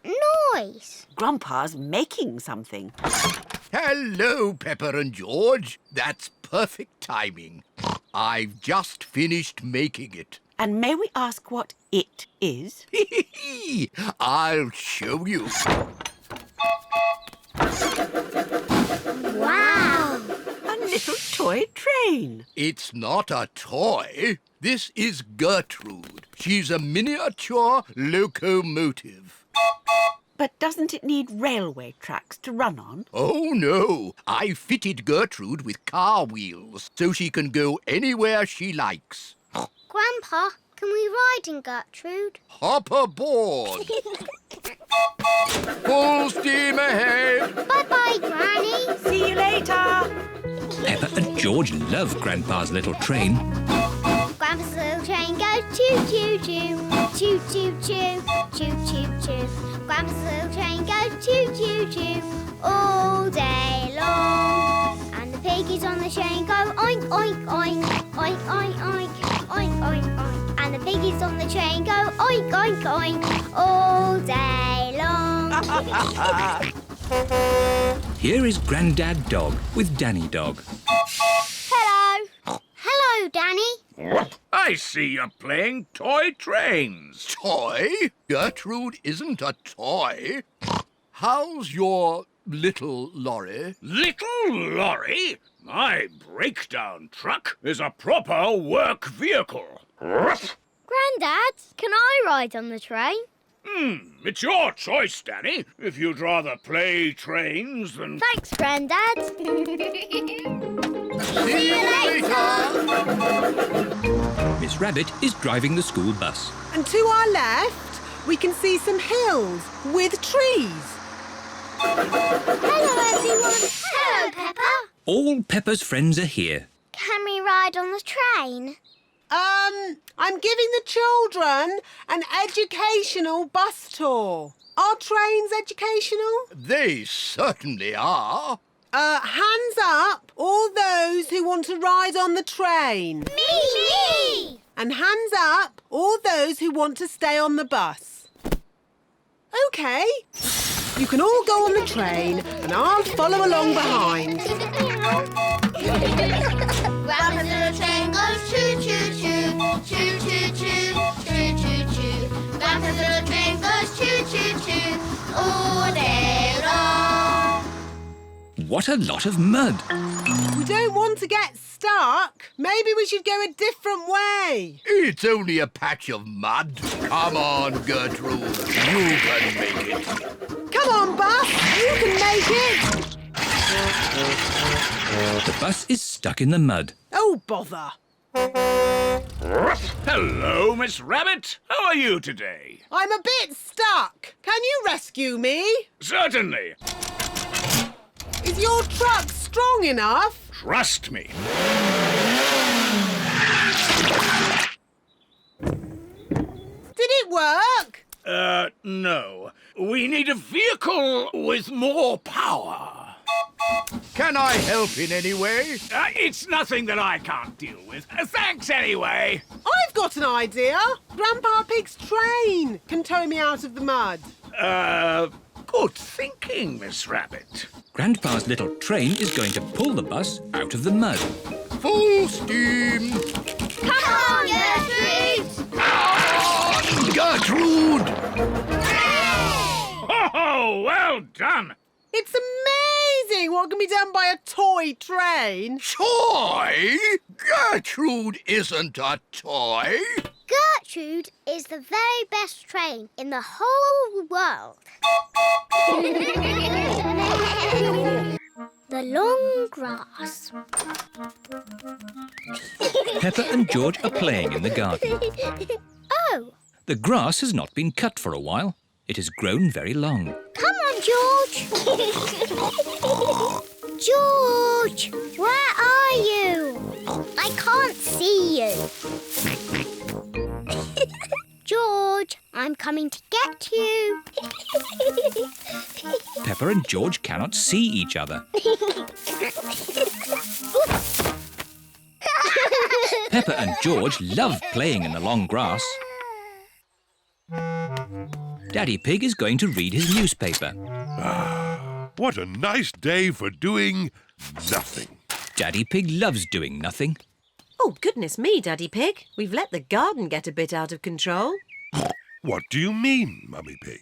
noise? Grandpa's making something. Hello, Peppa and George. That's perfect timing. I've just finished making it. And may we ask what it is? I'll show you. Wow! A little toy train. It's not a toy. This is Gertrude. She's a miniature locomotive. But doesn't it need railway tracks to run on? Oh, no. I fitted Gertrude with car wheels so she can go anywhere she likes. Grandpa, can we ride in Gertrude? Hop aboard. Full steam ahead. Bye-bye, Granny. See you later. Peppa and George love Grandpa's little train. Grandpa's little train goes choo-choo-choo, choo-choo-choo, choo-choo-choo. Grandpa's little train goes choo-choo-choo all day long. And the piggies on the train go oink, oink, oink, oink, oink, oink, oink, oink, oink. And the piggies on the train go oink, oink, oink all day long. Here is Grandad Dog with Danny Dog. Hello. Hello, Danny. I see you're playing toy trains. Toy? Gertrude isn't a toy. How's your little lorry? Little lorry? My breakdown truck is a proper work vehicle. Grandad, can I ride on the train? It's your choice, Danny. If you'd rather play trains than... Thanks, Grandad. See you later! Miss Rabbit is driving the school bus. And to our left, we can see some hills with trees. Hello, everyone. Hello, Peppa. All Peppa's friends are here. Can we ride on the train? I'm giving the children an educational bus tour. Are trains educational? They certainly are. Hands up, all those who want to ride on the train. Me! And hands up, all those who want to stay on the bus. OK. You can all go on the train and I'll follow along behind. Grandpa's little train goes choo-choo-choo, choo-choo-choo, choo-choo-choo. Grandpa's little train goes choo-choo-choo, all day long. What a lot of mud. We don't want to get stuck. Maybe we should go a different way. It's only a patch of mud. Come on, Gertrude. You can make it. Come on, bus. You can make it. The bus is stuck in the mud. Oh, bother. Hello, Miss Rabbit. How are you today? I'm a bit stuck. Can you rescue me? Certainly. Is your truck strong enough? Trust me. Did it work? No. We need a vehicle with more power. Can I help in any way? It's nothing that I can't deal with. Thanks anyway. I've got an idea. Grandpa Pig's train can tow me out of the mud. Good thinking, Miss Rabbit. Grandpa's little train is going to pull the bus out of the mud. Full steam. Come on, Gertrude! Gertrude! Oh, well done. It's amazing what can be done by a toy train. Toy? Gertrude isn't a toy. Gertrude is the very best train in the whole world. The long grass. Peppa and George are playing in the garden. Oh, The grass has not been cut for a while. It has grown very long. come on, George. George, where are you? I can't see you. George, I'm coming to get you. Peppa and George cannot see each other. Peppa and George love playing in the long grass. Daddy Pig is going to read his newspaper. What a nice day for doing nothing. Daddy Pig loves doing nothing. Oh, goodness me, Daddy Pig. We've let the garden get a bit out of control. What do you mean, Mummy Pig?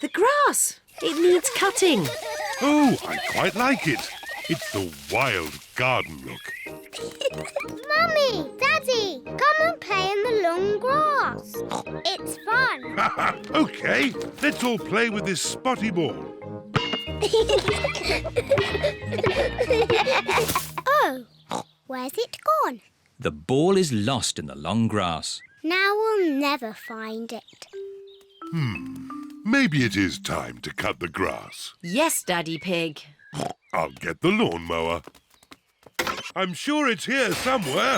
The grass. It needs cutting. Oh, I quite like it. It's the wild garden look. Mummy, Daddy, come and play in the long grass. It's fun. OK, let's all play with this spotty ball. Oh, where's it gone? The ball is lost in the long grass. Now we'll never find it. Maybe it is time to cut the grass. Yes, Daddy Pig. I'll get the lawnmower. I'm sure it's here somewhere.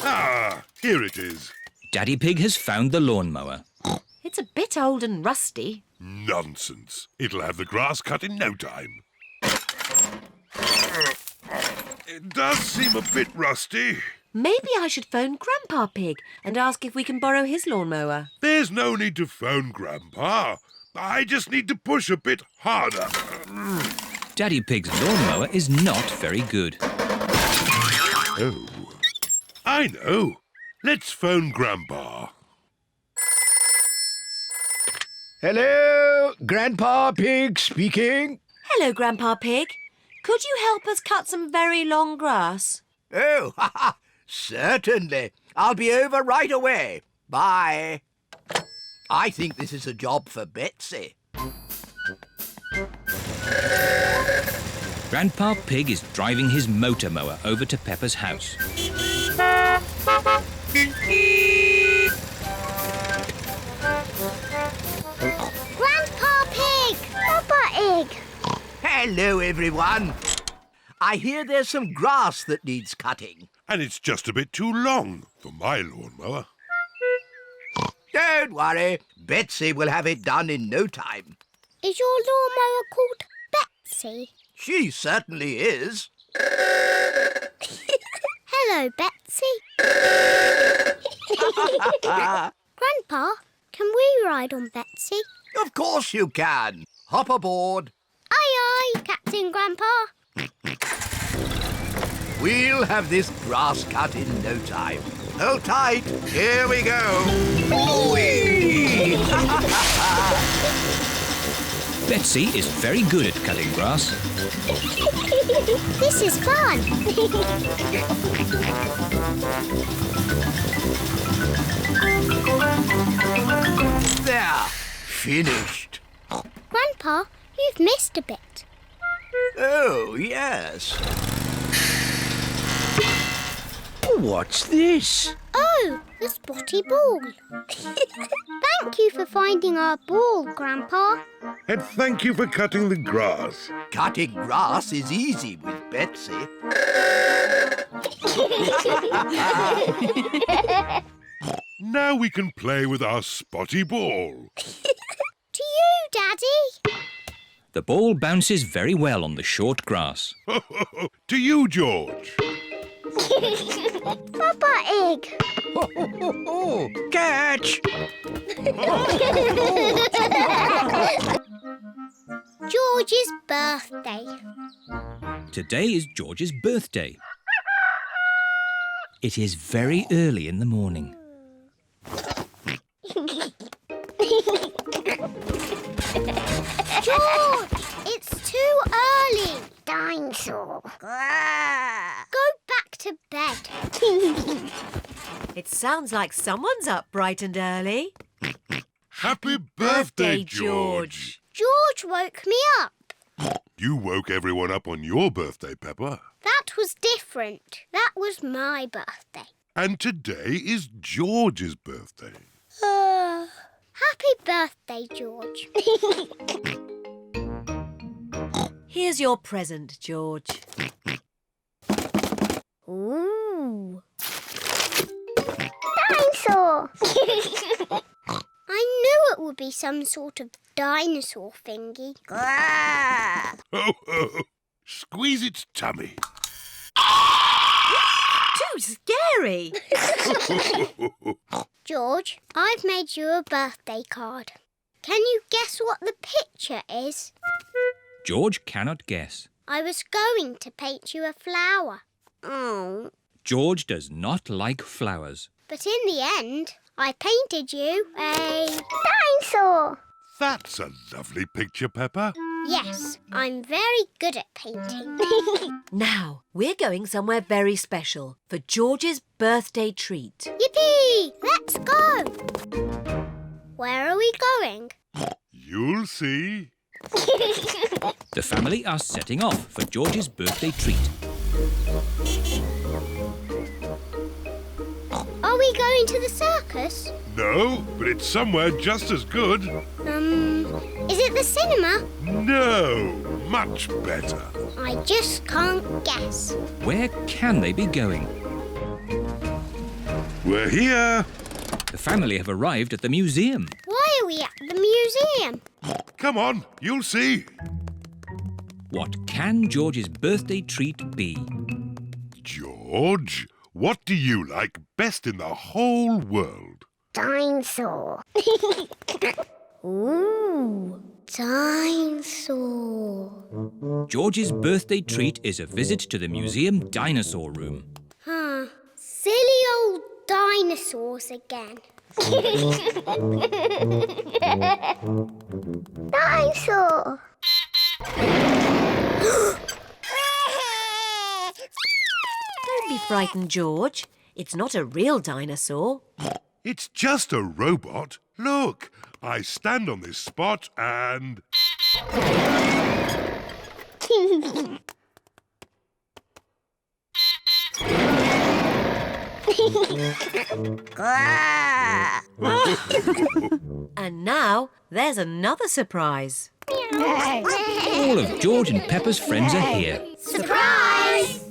Ah, here it is. Daddy Pig has found the lawnmower. It's a bit old and rusty. Nonsense. It'll have the grass cut in no time. It does seem a bit rusty. Maybe I should phone Grandpa Pig and ask if we can borrow his lawnmower. There's no need to phone Grandpa. I just need to push a bit harder. Daddy Pig's lawnmower is not very good. Oh, I know. Let's phone Grandpa. Hello, Grandpa Pig speaking. Hello, Grandpa Pig. Could you help us cut some very long grass? Oh, certainly. I'll be over right away. Bye. I think this is a job for Betsy. Grandpa Pig is driving his motor mower over to Peppa's house. Grandpa Pig! Peppa Pig! Hello, everyone. I hear there's some grass that needs cutting. And it's just a bit too long for my lawnmower. Don't worry. Betsy will have it done in no time. Is your lawnmower called Betsy? She certainly is. Hello, Betsy. Grandpa, can we ride on Betsy? Of course you can. Hop aboard. Aye, aye, Captain Grandpa. We'll have this grass cut in no time. Hold tight. Here we go. Whee! Betsy is very good at cutting grass. This is fun. There. Finished. Grandpa, you've missed a bit. Oh, yes. What's this? Oh, the spotty ball. Thank you for finding our ball, Grandpa. And thank you for cutting the grass. Cutting grass is easy with Betsy. Now we can play with our spotty ball. To you, Daddy. The ball bounces very well on the short grass. To you, George. Peppa Pig. Catch! George's birthday. Today is George's birthday. It is very early in the morning. George, it's too early. Dinosaur. Go back to bed. It sounds like someone's up bright and early. Happy birthday, George. George woke me up. You woke everyone up on your birthday, Peppa. That was different. That was my birthday. And today is George's birthday. Happy birthday, George. Here's your present, George. Ooh. Dinosaur! I knew it would be some sort of dinosaur thingy. Ho, ho. Squeeze its tummy. Too scary! George, I've made you a birthday card. Can you guess what the picture is? George cannot guess. I was going to paint you a flower. Oh. George does not like flowers. But in the end, I painted you a dinosaur. That's a lovely picture, Peppa. Yes, I'm very good at painting. Now, we're going somewhere very special for George's birthday treat. Yippee! Let's go! Where are we going? You'll see. The family are setting off for George's birthday treat. Are we going to the circus? No, but it's somewhere just as good. Is it the cinema? No, much better. I just can't guess. Where can they be going? We're here. The family have arrived at the museum. Why are we at the museum? Come on, you'll see. What can George's birthday treat be? George, what do you like best in the whole world? Dinosaur. Ooh, dinosaur. George's birthday treat is a visit to the museum dinosaur room. Huh. Silly dinosaurs again. Dinosaur! Don't be frightened, George. It's not a real dinosaur. It's just a robot. Look, I stand on this spot and... And now there's another surprise. All of George and Peppa's friends are here. Surprise!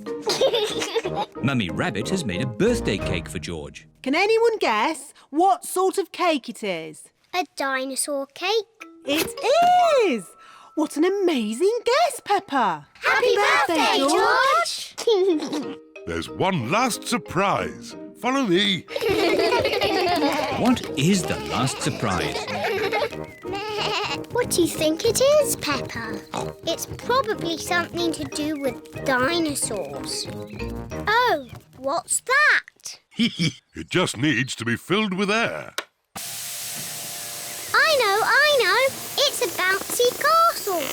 Mummy Rabbit has made a birthday cake for George. Can anyone guess what sort of cake it is? A dinosaur cake. It is! What an amazing guess, Peppa! Happy birthday, George! There's one last surprise. Follow me. What is the last surprise? What do you think it is, Peppa? It's probably something to do with dinosaurs. Oh, what's that? It just needs to be filled with air. I know. It's a bouncy castle.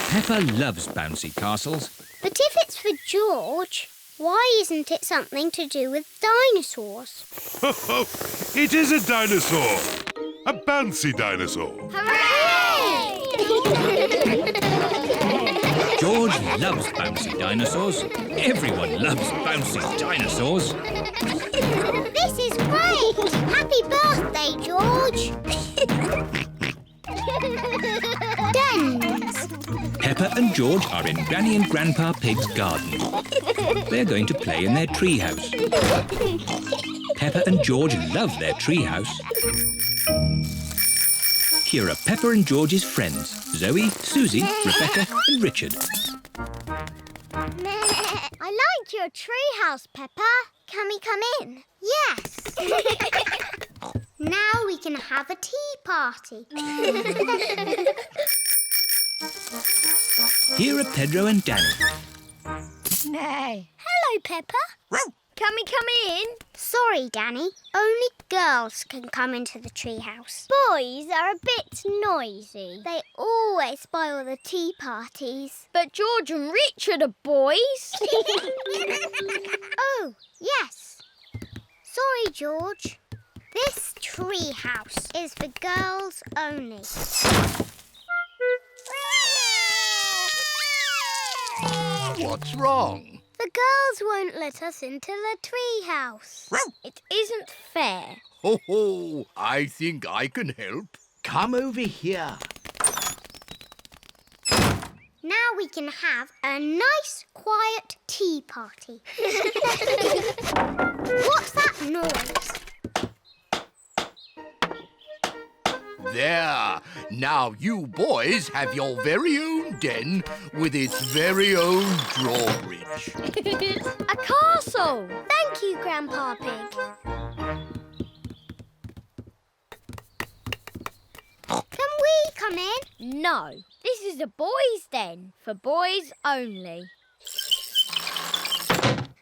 Peppa loves bouncy castles. But if it's for George, why isn't it something to do with dinosaurs? It is a dinosaur. A bouncy dinosaur. Hooray! George loves bouncy dinosaurs. Everyone loves bouncy dinosaurs. This is great! Happy birthday, George! Dens. Peppa and George are in Granny and Grandpa Pig's garden. They're going to play in their treehouse. Peppa and George love their treehouse. Here are Peppa and George's friends, Zoe, Susie, Rebecca and Richard. I like your treehouse, Peppa. Can we come in? Yes. Now we can have a tea party. Here are Pedro and Danny. Hello, Peppa. Can we come in? Sorry, Danny. Only girls can come into the treehouse. Boys are a bit noisy. They always spoil the tea parties. But George and Richard are boys. Oh, yes. Sorry, George. This treehouse is for girls only. What's wrong? The girls won't let us into the treehouse. It isn't fair. Ho ho! I think I can help. Come over here. Now we can have a nice, quiet tea party. What's that noise? There. Now you boys have your very own den with its very own drawbridge. A castle! Thank you, Grandpa Pig. Can we come in? No. This is a boys' den, for boys only.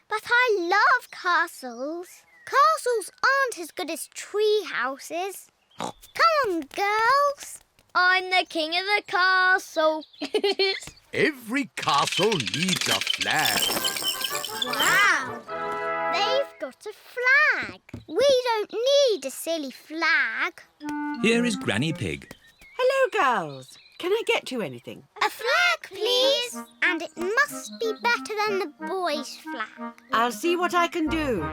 But I love castles. Castles aren't as good as tree houses. Come on, girls. I'm the king of the castle. Every castle needs a flag. Wow! They've got a flag. We don't need a silly flag. Here is Granny Pig. Hello, girls. Can I get you anything? A flag, please. And it must be better than the boys' flag. I'll see what I can do.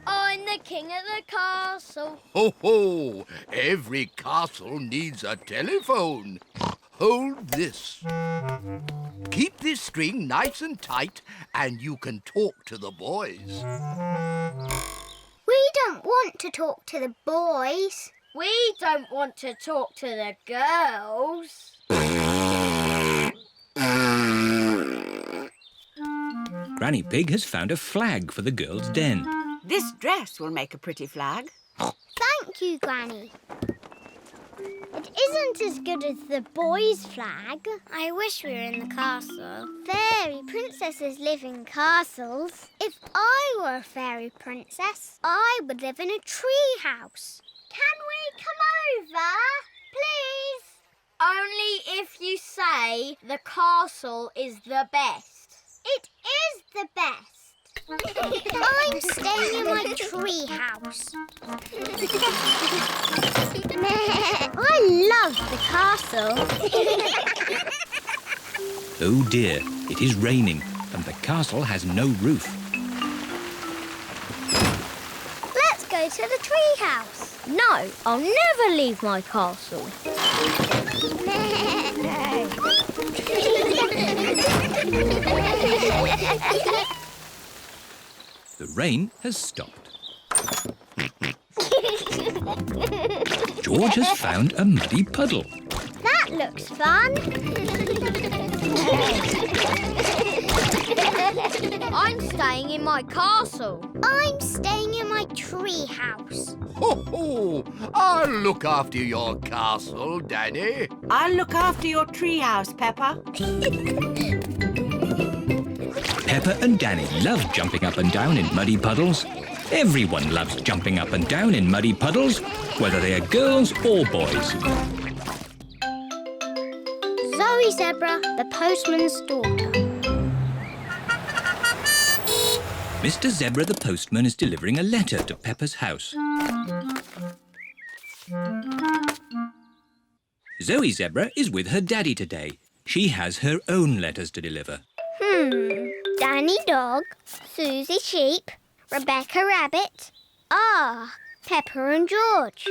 I'm the king of the castle. Ho ho! Every castle needs a telephone. Hold this. Keep this string nice and tight and you can talk to the boys. We don't want to talk to the boys. We don't want to talk to the girls. Granny Pig has found a flag for the girls' den. This dress will make a pretty flag. Thank you, Granny. The It isn't as good as the boys' flag. I wish we were in the castle. Fairy princesses live in castles. If I were a fairy princess, I would live in a tree house. Can we come over, please? Only if you say the castle is the best. It is the best. I'm staying in my tree house. I love the castle. Oh dear, it is raining and the castle has no roof. Let's go to the tree house. No, I'll never leave my castle. The rain has stopped. George has found a muddy puddle. That looks fun. I'm staying in my castle. I'm staying in my tree house. Ho! I'll look after your castle, Danny. I'll look after your treehouse, Peppa. Peppa and Danny love jumping up and down in muddy puddles. Everyone loves jumping up and down in muddy puddles, whether they are girls or boys. Zoe Zebra, the postman's daughter. Mr. Zebra the postman is delivering a letter to Peppa's house. Zoe Zebra is with her daddy today. She has her own letters to deliver. Danny Dog, Suzy Sheep, Rebecca Rabbit. Peppa and George.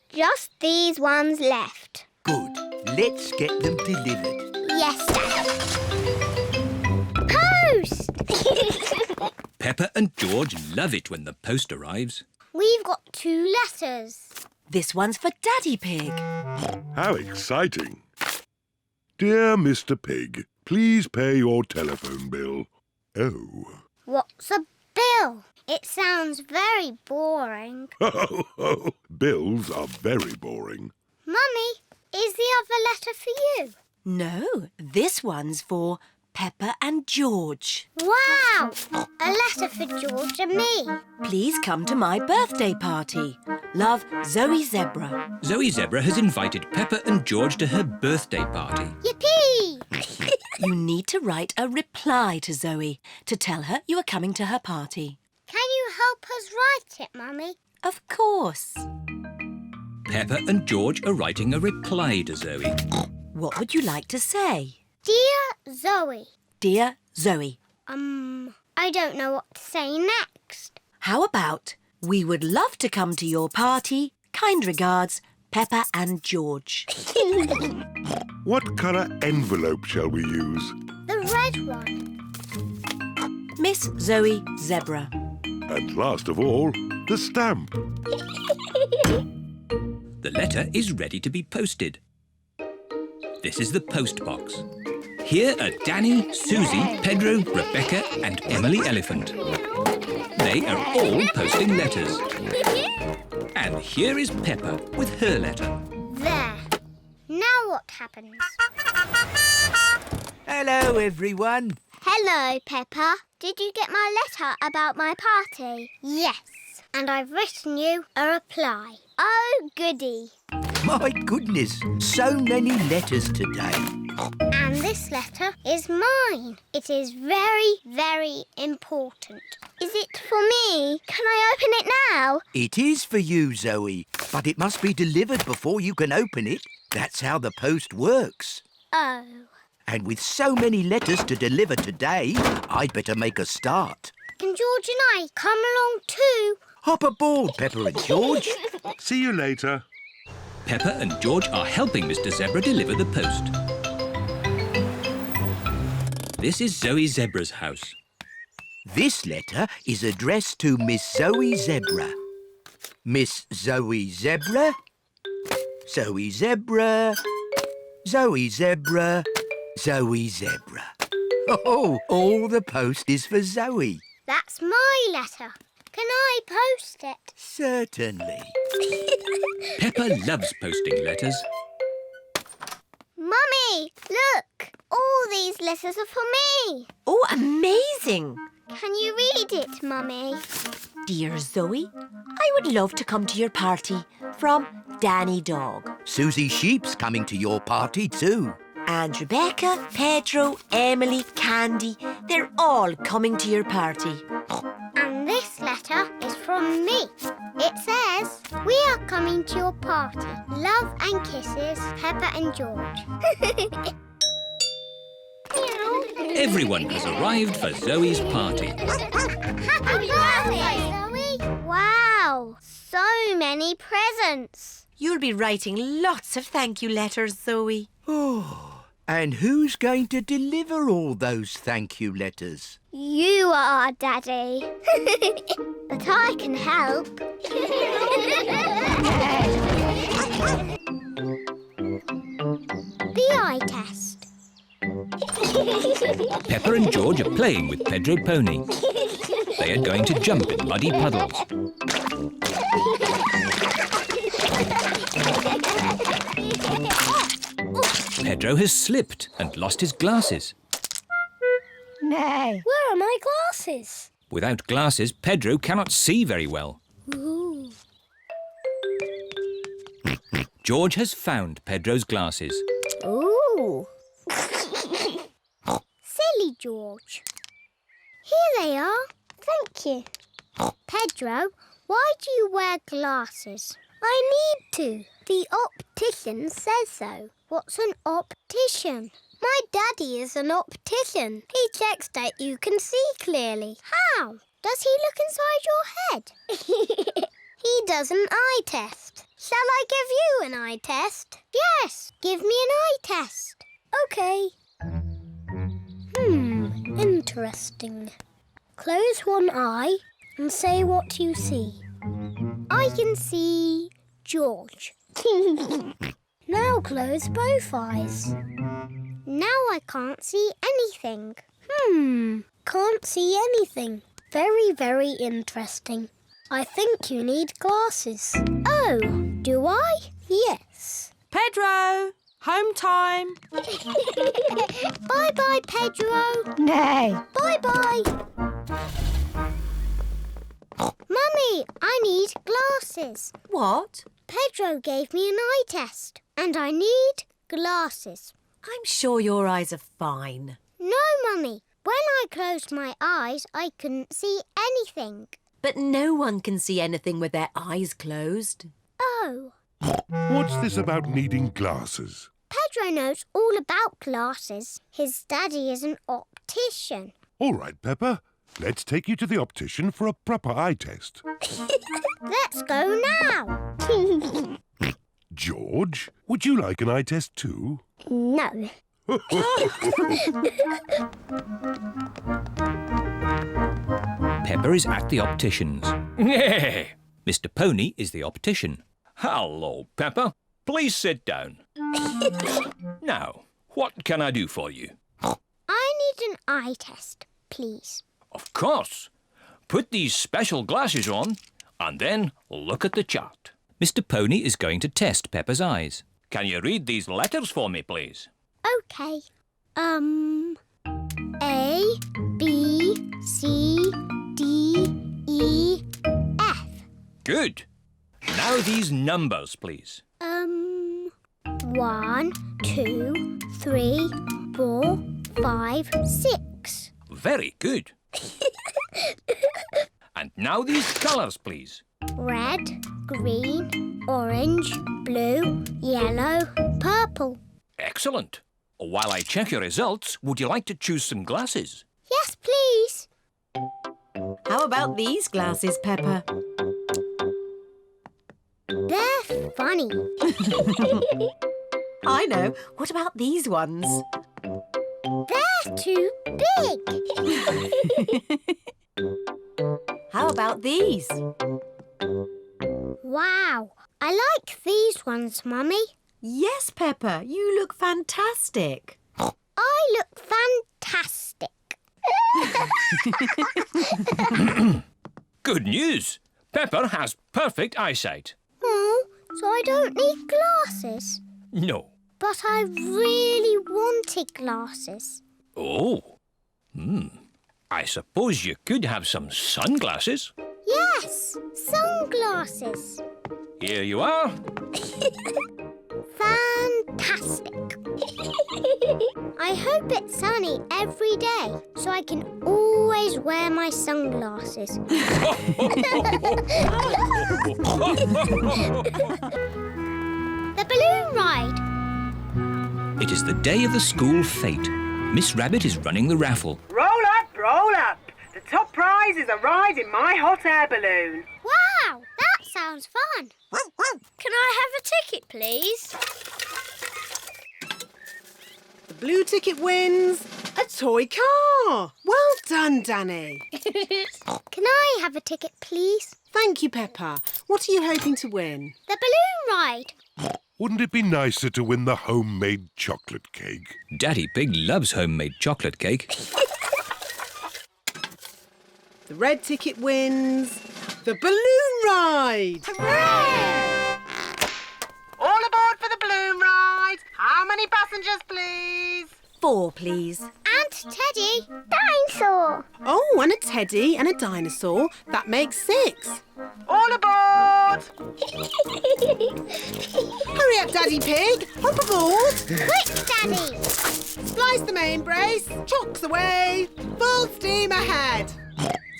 Just these ones left. Good. Let's get them delivered. Yes, Dad. Post! Peppa and George love it when the post arrives. We've got 2 letters. This one's for Daddy Pig. How exciting. Dear Mr. Pig, please pay your telephone bill. Oh. What's a bill? It sounds very boring. Bills are very boring. Mummy, is the other letter for you? No, this one's for Peppa and George. Wow! A letter for George and me. Please come to my birthday party. Love, Zoe Zebra. Zoe Zebra has invited Peppa and George to her birthday party. Yippee! You need to write a reply to Zoe to tell her you are coming to her party. Can you help us write it, Mummy? Of course. Peppa and George are writing a reply to Zoe. What would you like to say? Dear Zoe. Dear Zoe. I don't know what to say next. How about, we would love to come to your party. Kind regards, Peppa and George. What colour envelope shall we use? The red one. Miss Zoe Zebra. And last of all, the stamp. The letter is ready to be posted. This is the post box. Here are Danny, Susie, Pedro, Rebecca and Emily Elephant. They are all posting letters. And here is Peppa with her letter. There. Now what happens? Hello, everyone. Hello, Peppa. Did you get my letter about my party? Yes. And I've written you a reply. Oh, goody. My goodness, so many letters today. And this letter is mine. It is very, very important. Is it for me? Can I open it now? It is for you, Zoe, but it must be delivered before you can open it. That's how the post works. Oh. And with so many letters to deliver today, I'd better make a start. Can George and I come along too? Hop aboard, Peppa and George. See you later. Peppa and George are helping Mr. Zebra deliver the post. This is Zoe Zebra's house. This letter is addressed to Miss Zoe Zebra. Miss Zoe Zebra, Zoe Zebra, Zoe Zebra, Zoe Zebra. Oh, all the post is for Zoe. That's my letter. Can I post it? Certainly. Peppa loves posting letters. Mummy, look! All these letters are for me. Oh, amazing! Can you read it, Mummy? Dear Zoe, I would love to come to your party. From Danny Dog. Suzy Sheep's coming to your party too. And Rebecca, Pedro, Emily, Candy, they're all coming to your party. And this letter is from me. It says, we are coming to your party. Love and kisses, Peppa and George. Everyone has arrived for Zoe's party. Happy birthday, Zoe! Wow, so many presents. You'll be writing lots of thank you letters, Zoe. Oh, and who's going to deliver all those thank you letters? You are, Daddy. But I can help. The eye test. Peppa and George are playing with Pedro Pony. They are going to jump in muddy puddles. Pedro has slipped and lost his glasses. Nay. Where are my glasses? Without glasses, Pedro cannot see very well. Ooh. George has found Pedro's glasses. Ooh. Silly George. Here they are. Thank you. Pedro, why do you wear glasses? I need to. The optician says so. What's an optician? My daddy is an optician. He checks that you can see clearly. How? Does he look inside your head? He does an eye test. Shall I give you an eye test? Yes, give me an eye test. OK. Interesting. Close one eye and say what you see. I can see George. Now close both eyes. Now I can't see anything. Can't see anything. Very, very interesting. I think you need glasses. Oh, do I? Yes. Pedro, home time. Bye-bye, Pedro. Nay. Bye-bye. Mummy, I need glasses. What? Pedro gave me an eye test and I need glasses. I'm sure your eyes are fine. No, Mummy. When I closed my eyes, I couldn't see anything. But no one can see anything with their eyes closed. Oh. What's this about needing glasses? Pedro knows all about glasses. His daddy is an optician. All right, Peppa. Let's take you to the optician for a proper eye test. Let's go now. George, would you like an eye test too? No. Peppa is at the optician's. Mr. Pony is the optician. Hello, Peppa. Please sit down. Now, what can I do for you? I need an eye test, please. Of course. Put these special glasses on and then look at the chart. Mr. Pony is going to test Peppa's eyes. Can you read these letters for me, please? OK. A, B, C, D, E, F. Good. Now these numbers, please. 1, 2, 3, 4, 5, 6. Very good. And now these colours, please. Red, green, orange, blue, yellow, purple. Excellent. While I check your results, would you like to choose some glasses? Yes, please. How about these glasses, Peppa? They're funny. I know. What about these ones? They're too big. How about these? Wow, I like these ones, Mummy. Yes, Peppa, you look fantastic. I look fantastic. Good news. Peppa has perfect eyesight. so I don't need glasses. No. But I really wanted glasses. Oh. I suppose you could have some sunglasses. Yes, sunglasses. Here you are. Fantastic. I hope it's sunny every day so I can always wear my sunglasses. The balloon ride. It is the day of the school fete. Miss Rabbit is running the raffle. Roll up, roll up. The top prize is a ride in my hot air balloon. Wow, that sounds fun. Can I have a ticket, please? The blue ticket wins a toy car. Well done, Danny. Can I have a ticket, please? Thank you, Peppa. What are you hoping to win? The balloon ride. Wouldn't it be nicer to win the homemade chocolate cake? Daddy Pig loves homemade chocolate cake. The red ticket wins the balloon ride. Hooray! All aboard for the balloon ride. How many passengers, please? 4, please. And Teddy. Dinosaur. Oh, and a teddy and a dinosaur. That makes 6. All aboard! Hurry up, Daddy Pig. Hop aboard. Quick, Daddy. Splice the main brace. Chocks away. Full steam ahead.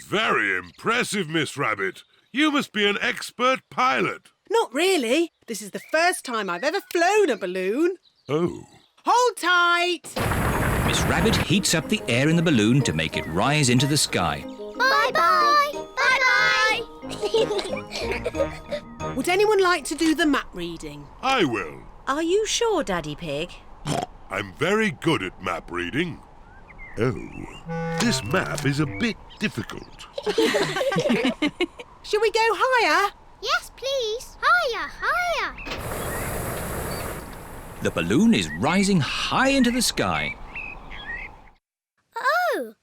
Very impressive, Miss Rabbit. You must be an expert pilot. Not really. This is the first time I've ever flown a balloon. Oh. Hold tight. Miss Rabbit heats up the air in the balloon to make it rise into the sky. Bye-bye. Bye-bye. Would anyone like to do the map reading? I will. Are you sure, Daddy Pig? I'm very good at map reading. Oh, this map is a bit difficult. Shall we go higher? Yes, please. Higher, higher. The balloon is rising high into the sky. Oh,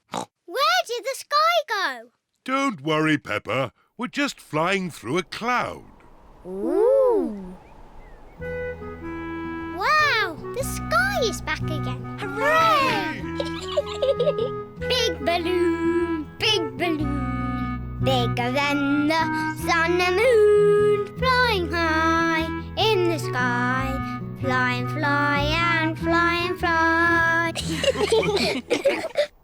where did the sky go? Don't worry, Peppa. We're just flying through a cloud. Ooh. Wow, the sky is back again. Hooray! Big balloon, bigger than the sun and moon, flying high in the sky, fly and fly and fly and fly.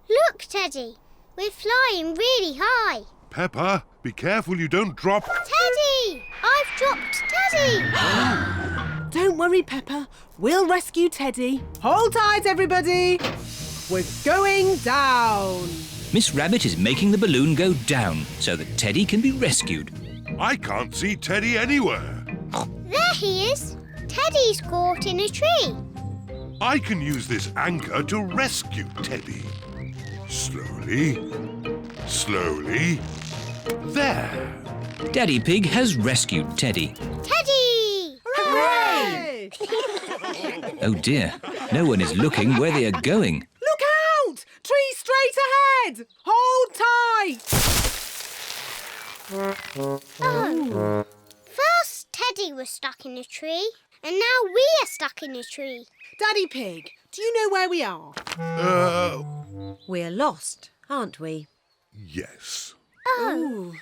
Look, Teddy, we're flying really high. Peppa, be careful you don't drop... Teddy! I've dropped Teddy! Don't worry, Peppa. We'll rescue Teddy. Hold tight, everybody. We're going down. Miss Rabbit is making the balloon go down so that Teddy can be rescued. I can't see Teddy anywhere. There he is. Teddy's caught in a tree. I can use this anchor to rescue Teddy. Slowly. Slowly. There. Daddy Pig has rescued Teddy. Teddy! Hooray! Oh dear, no one is looking where they are going. Look out! Tree straight ahead! Hold tight! Oh. First Teddy was stuck in a tree, and now we are stuck in a tree. Daddy Pig, do you know where we are? We're lost, aren't we? Yes. Oh.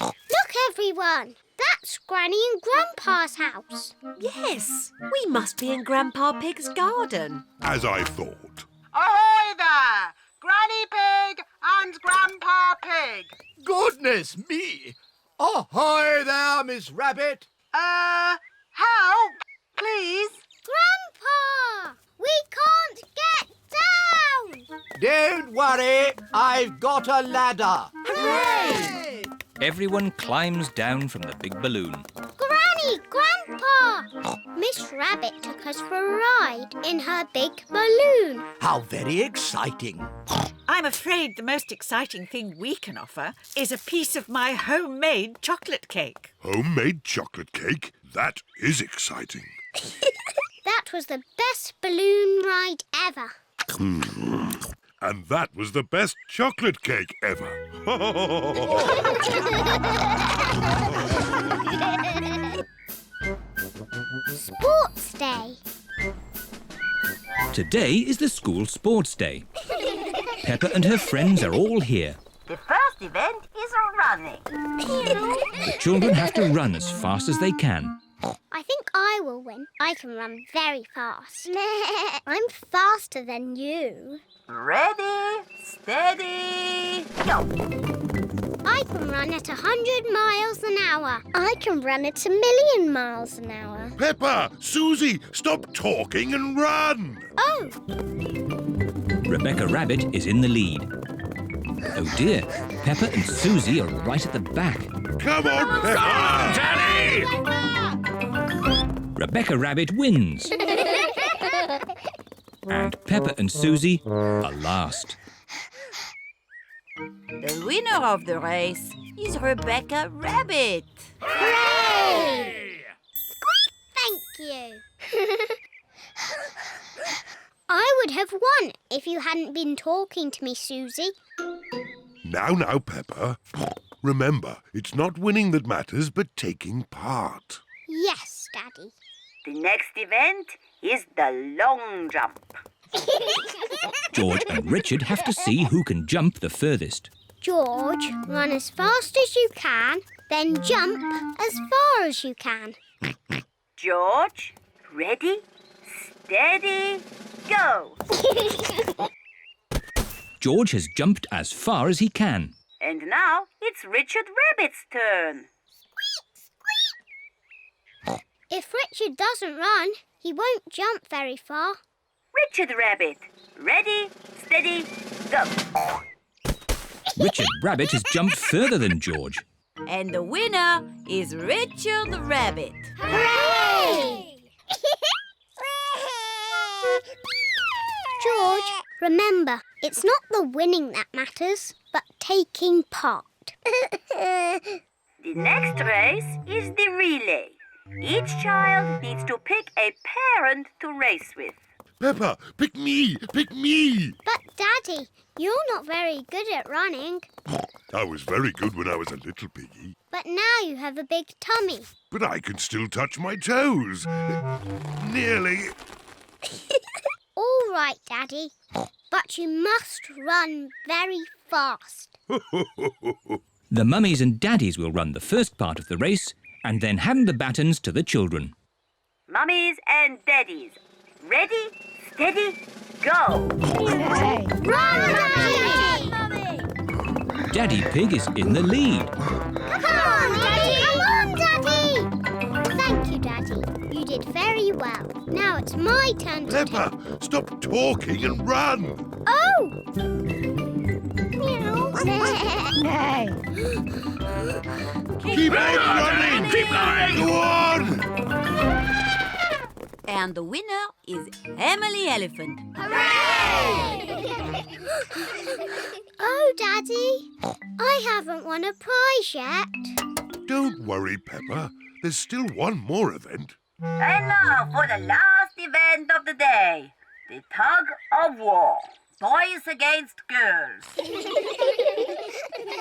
Look, everyone. That's Granny and Grandpa's house. Yes, we must be in Grandpa Pig's garden. As I thought. Ahoy there! Granny Pig and Grandpa Pig. Goodness me! Ahoy there, Miss Rabbit. Help, please. Grandpa! We can't get down! Don't worry, I've got a ladder. Hooray! Everyone climbs down from the big balloon. Granny, Grandpa! Miss Rabbit took us for a ride in her big balloon. How very exciting. I'm afraid the most exciting thing we can offer is a piece of my homemade chocolate cake. Homemade chocolate cake? That is exciting. That was the best balloon ride ever. And that was the best chocolate cake ever. Sports Day. Today is the school sports day. Peppa and her friends are all here. The first event is running. The children have to run as fast as they can. I think I will win. I can run very fast. I'm faster than you. Ready, steady, go. I can run at 100 miles an hour. I can run at 1,000,000 miles an hour. Peppa, Suzy, stop talking and run! Oh! Rebecca Rabbit is in the lead. Oh dear, Peppa and Suzy are right at the back. Come on, Peppa! Daddy! Rebecca Rabbit wins. And Peppa and Suzy are last. The winner of the race is Rebecca Rabbit. Hooray! Thank you. I would have won if you hadn't been talking to me, Suzy. Now, Peppa. Remember, it's not winning that matters, but taking part. Yes, Daddy. The next event is the long jump. George and Richard have to see who can jump the furthest. George, run as fast as you can, then jump as far as you can. George, ready, steady, go. George has jumped as far as he can. And now it's Richard Rabbit's turn. If Richard doesn't run, he won't jump very far. Richard Rabbit, ready, steady, go. Richard Rabbit has jumped further than George. And the winner is Richard Rabbit. Hooray! George, remember, it's not the winning that matters, but taking part. The next race is the relay. Each child needs to pick a parent to race with. Peppa, pick me! Pick me! But, Daddy, you're not very good at running. I was very good when I was a little piggy. But now you have a big tummy. But I can still touch my toes. Nearly. All right, Daddy. But you must run very fast. The mummies and daddies will run the first part of the race and then hand the batons to the children. Mummies and daddies, ready, steady, go. Run, Daddy! Daddy Pig is in the lead. Come on, Daddy! Come on, Daddy! Thank you, Daddy. You did very well. Now it's my turn to Peppa, stop talking and run! Oh! Meow. Keep on running! Keep going! Go on! And the winner is Emily Elephant. Hooray! Oh, Daddy, I haven't won a prize yet. Don't worry, Peppa. There's still one more event. And now for the last event of the day, the tug of war. Boys against girls.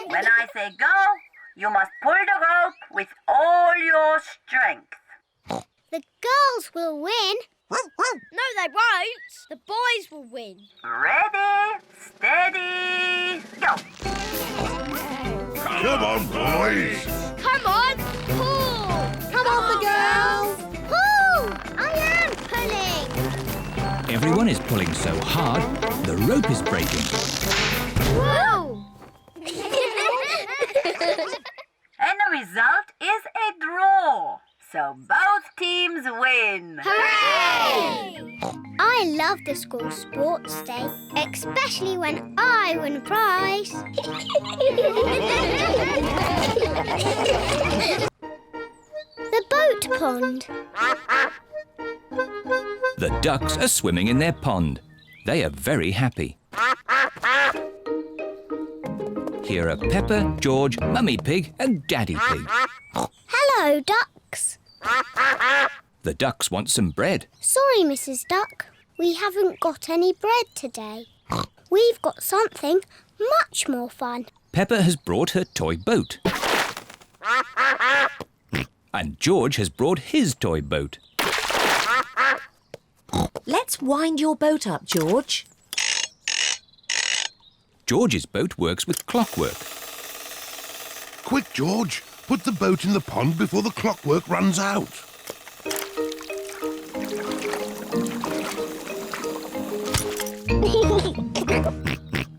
When I say go, you must pull the rope with all your strength. The girls will win. No, they won't. The boys will win. Ready, steady, go. Come on, boys. Come on, pull. Come on, the girls. Pull! I am pulling. Everyone is pulling so hard, the rope is breaking. Whoa! And the result is a draw. So both teams win. Hooray! I love the school sports day, especially when I win a prize. The boat pond. The ducks are swimming in their pond. They are very happy. Here are Peppa, George, Mummy Pig and Daddy Pig. Hello, ducks. The ducks want some bread. Sorry, Mrs. Duck. We haven't got any bread today. We've got something much more fun. Peppa has brought her toy boat. And George has brought his toy boat. Let's wind your boat up, George. George's boat works with clockwork. Quick, George. Put the boat in the pond before the clockwork runs out.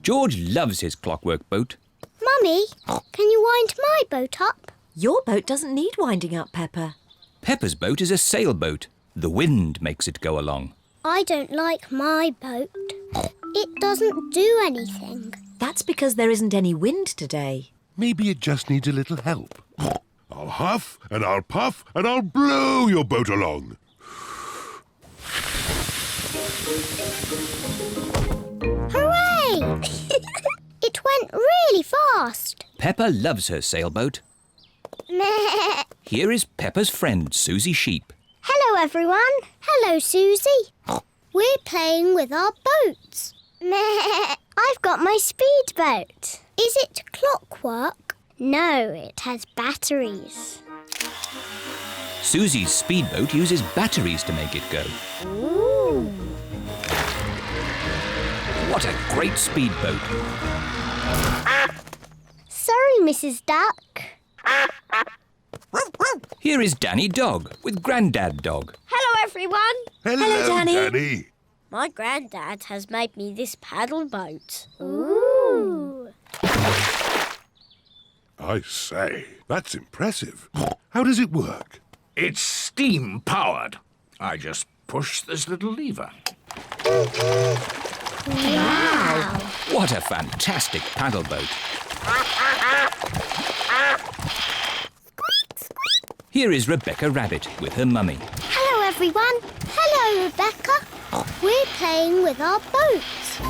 George loves his clockwork boat. Mummy, can you wind my boat up? Your boat doesn't need winding up, Peppa. Peppa's boat is a sailboat. The wind makes it go along. I don't like my boat. It doesn't do anything. That's because there isn't any wind today. Maybe it just needs a little help. I'll huff and I'll puff and I'll blow your boat along. Hooray! It went really fast. Peppa loves her sailboat. Meh. Here is Peppa's friend, Suzy Sheep. Hello, everyone. Hello, Suzy. We're playing with our boats. Meh. I've got my speedboat. Is it clockwork? No, it has batteries. Suzy's speedboat uses batteries to make it go. Ooh. What a great speedboat. Sorry, Mrs. Duck. Here is Danny Dog with Grandad Dog. Hello, everyone. Hello, Danny. Danny. My granddad has made me this paddle boat. Ooh. I say, that's impressive. How does it work? It's steam-powered. I just push this little lever. Wow. What a fantastic paddle boat. Here is Rebecca Rabbit with her mummy. Hello, everyone. Hello, Rebecca. We're playing with our boats.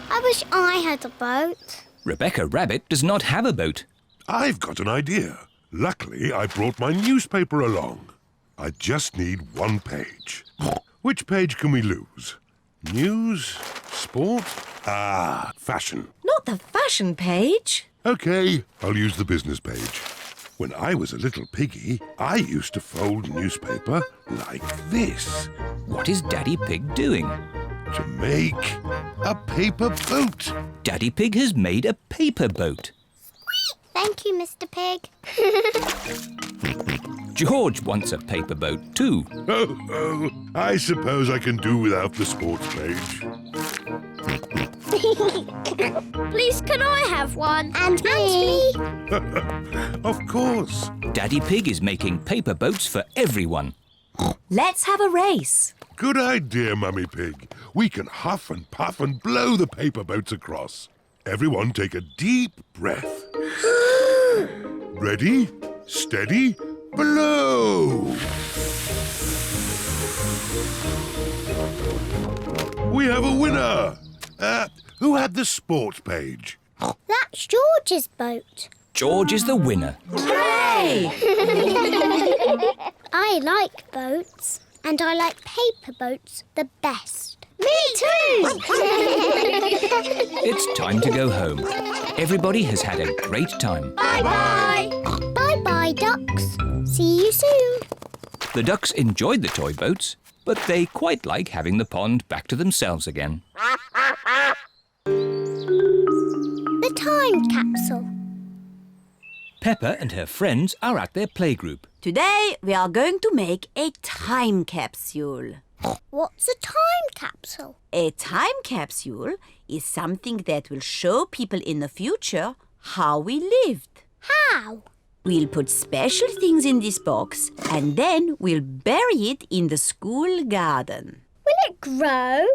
I wish I had a boat. Rebecca Rabbit does not have a boat. I've got an idea. Luckily, I brought my newspaper along. I just need one page. Which page can we lose? News? Sport? Ah, fashion. Not the fashion page. OK, I'll use the business page. When I was a little piggy, I used to fold newspaper like this. What is Daddy Pig doing? To make a paper boat. Daddy Pig has made a paper boat. Thank you, Mr. Pig. George wants a paper boat too. Oh, I suppose I can do without the sports page. Please, can I have one? And me. Of course. Daddy Pig is making paper boats for everyone. Let's have a race. Good idea, Mummy Pig. We can huff and puff and blow the paper boats across. Everyone take a deep breath. Ready, steady, blow! We have a winner! Who had the sports page? That's George's boat. George is the winner. Hooray! I like boats, and I like paper boats the best. Me too! It's time to go home. Everybody has had a great time. Bye-bye! Bye-bye, ducks. See you soon. The ducks enjoyed the toy boats, but they quite like having the pond back to themselves again. The time capsule. Peppa and her friends are at their playgroup. Today we are going to make a time capsule. What's a time capsule? A time capsule is something that will show people in the future how we lived. How? We'll put special things in this box and then we'll bury it in the school garden. Will it grow?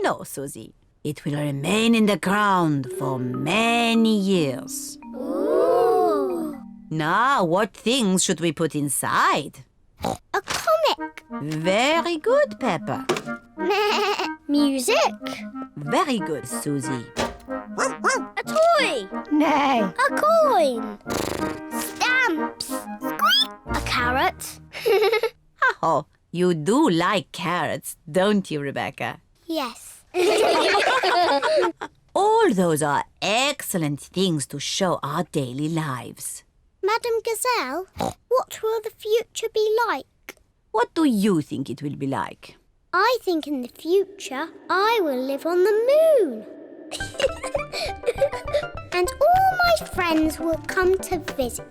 No, Suzy. It will remain in the ground for many years. Ooh. Now, what things should we put inside? A comic. Very good, Peppa. Music. Very good, Suzy. A toy. No. A coin. Stamps. A carrot. Oh, you do like carrots, don't you, Rebecca? Yes. All those are excellent things to show our daily lives. Madam Gazelle, what will the future be like? What do you think it will be like? I think in the future I will live on the moon. And all my friends will come to visit.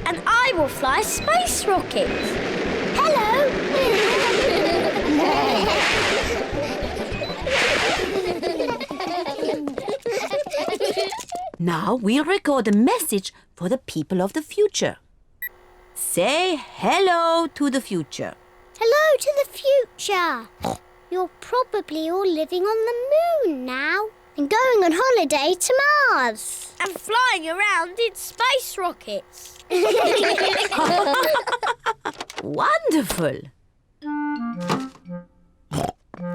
And I will fly a space rocket. Hello! Now we'll record a message for the people of the future. Say hello to the future. Hello to the future. You're probably all living on the moon now and going on holiday to Mars. And flying around in space rockets. Wonderful.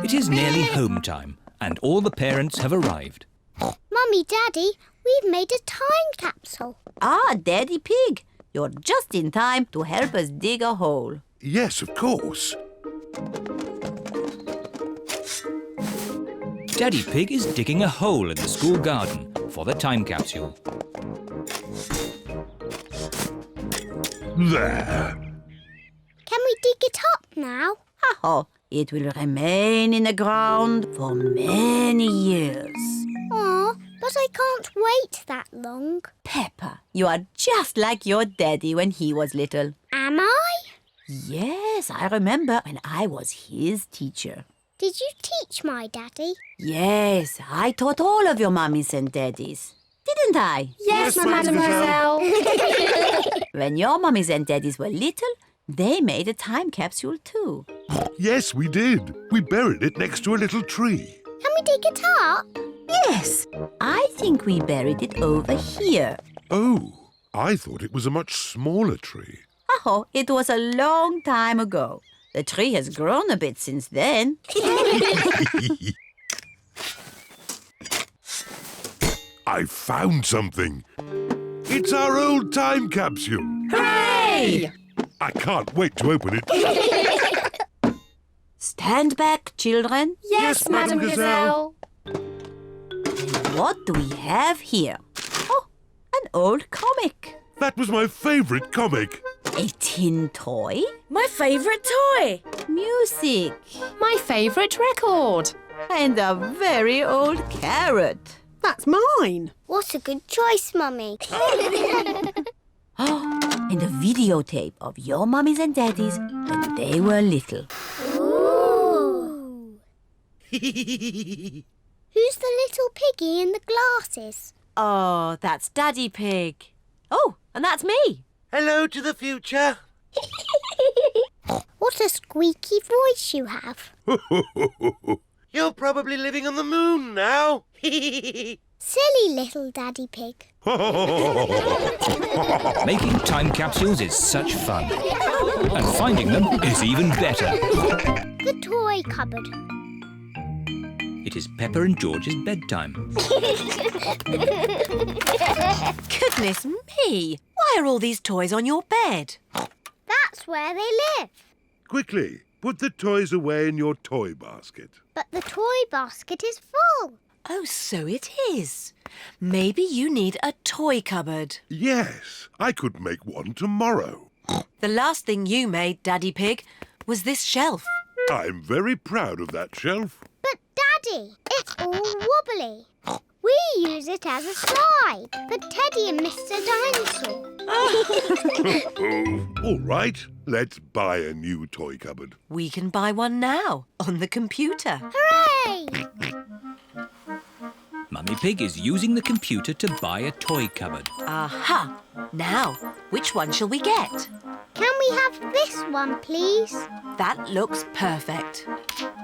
It is nearly home time and all the parents have arrived. Mummy, Daddy, we've made a time capsule. Ah, Daddy Pig, you're just in time to help us dig a hole. Yes, of course. Daddy Pig is digging a hole in the school garden for the time capsule. There. Can we dig it up now? Oh, it will remain in the ground for many years. Aw, but I can't wait that long. Peppa, you are just like your daddy when he was little. Am I? Yes, I remember when I was his teacher. Did you teach my daddy? Yes, I taught all of your mummies and daddies. Didn't I? Yes, Mademoiselle. When your mummies and daddies were little, they made a time capsule too. Yes, we did. We buried it next to a little tree. Can we dig it up? Yes, I think we buried it over here. Oh, I thought it was a much smaller tree. Oh, it was a long time ago. The tree has grown a bit since then. I found something. It's our old time capsule. Hooray! I can't wait to open it. Stand back, children. Yes, Madam Gazelle. What do we have here? Oh, an old comic. That was my favourite comic. A tin toy. My favourite toy. Music. My favourite record. And a very old carrot. That's mine. What a good choice, Mummy. And a videotape of your mummies and daddies when they were little. Ooh. Who's the little piggy in the glasses? Oh, that's Daddy Pig. Oh, and that's me. Hello to the future. What a squeaky voice you have. You're probably living on the moon now. Silly little Daddy Pig. Making time capsules is such fun. And finding them is even better. The toy cupboard. It is Peppa and George's bedtime. Goodness me! Why are all these toys on your bed? That's where they live. Quickly, put the toys away in your toy basket. But the toy basket is full. Oh, so it is. Maybe you need a toy cupboard. Yes, I could make one tomorrow. The last thing you made, Daddy Pig, was this shelf. I'm very proud of that shelf. But Daddy, it's all wobbly. We use it as a slide for Teddy and Mr. Dinosaur. All right, let's buy a new toy cupboard. We can buy one now on the computer. Hooray! Mummy Pig is using the computer to buy a toy cupboard. Aha! Now, which one shall we get? Can we have this one, please? That looks perfect.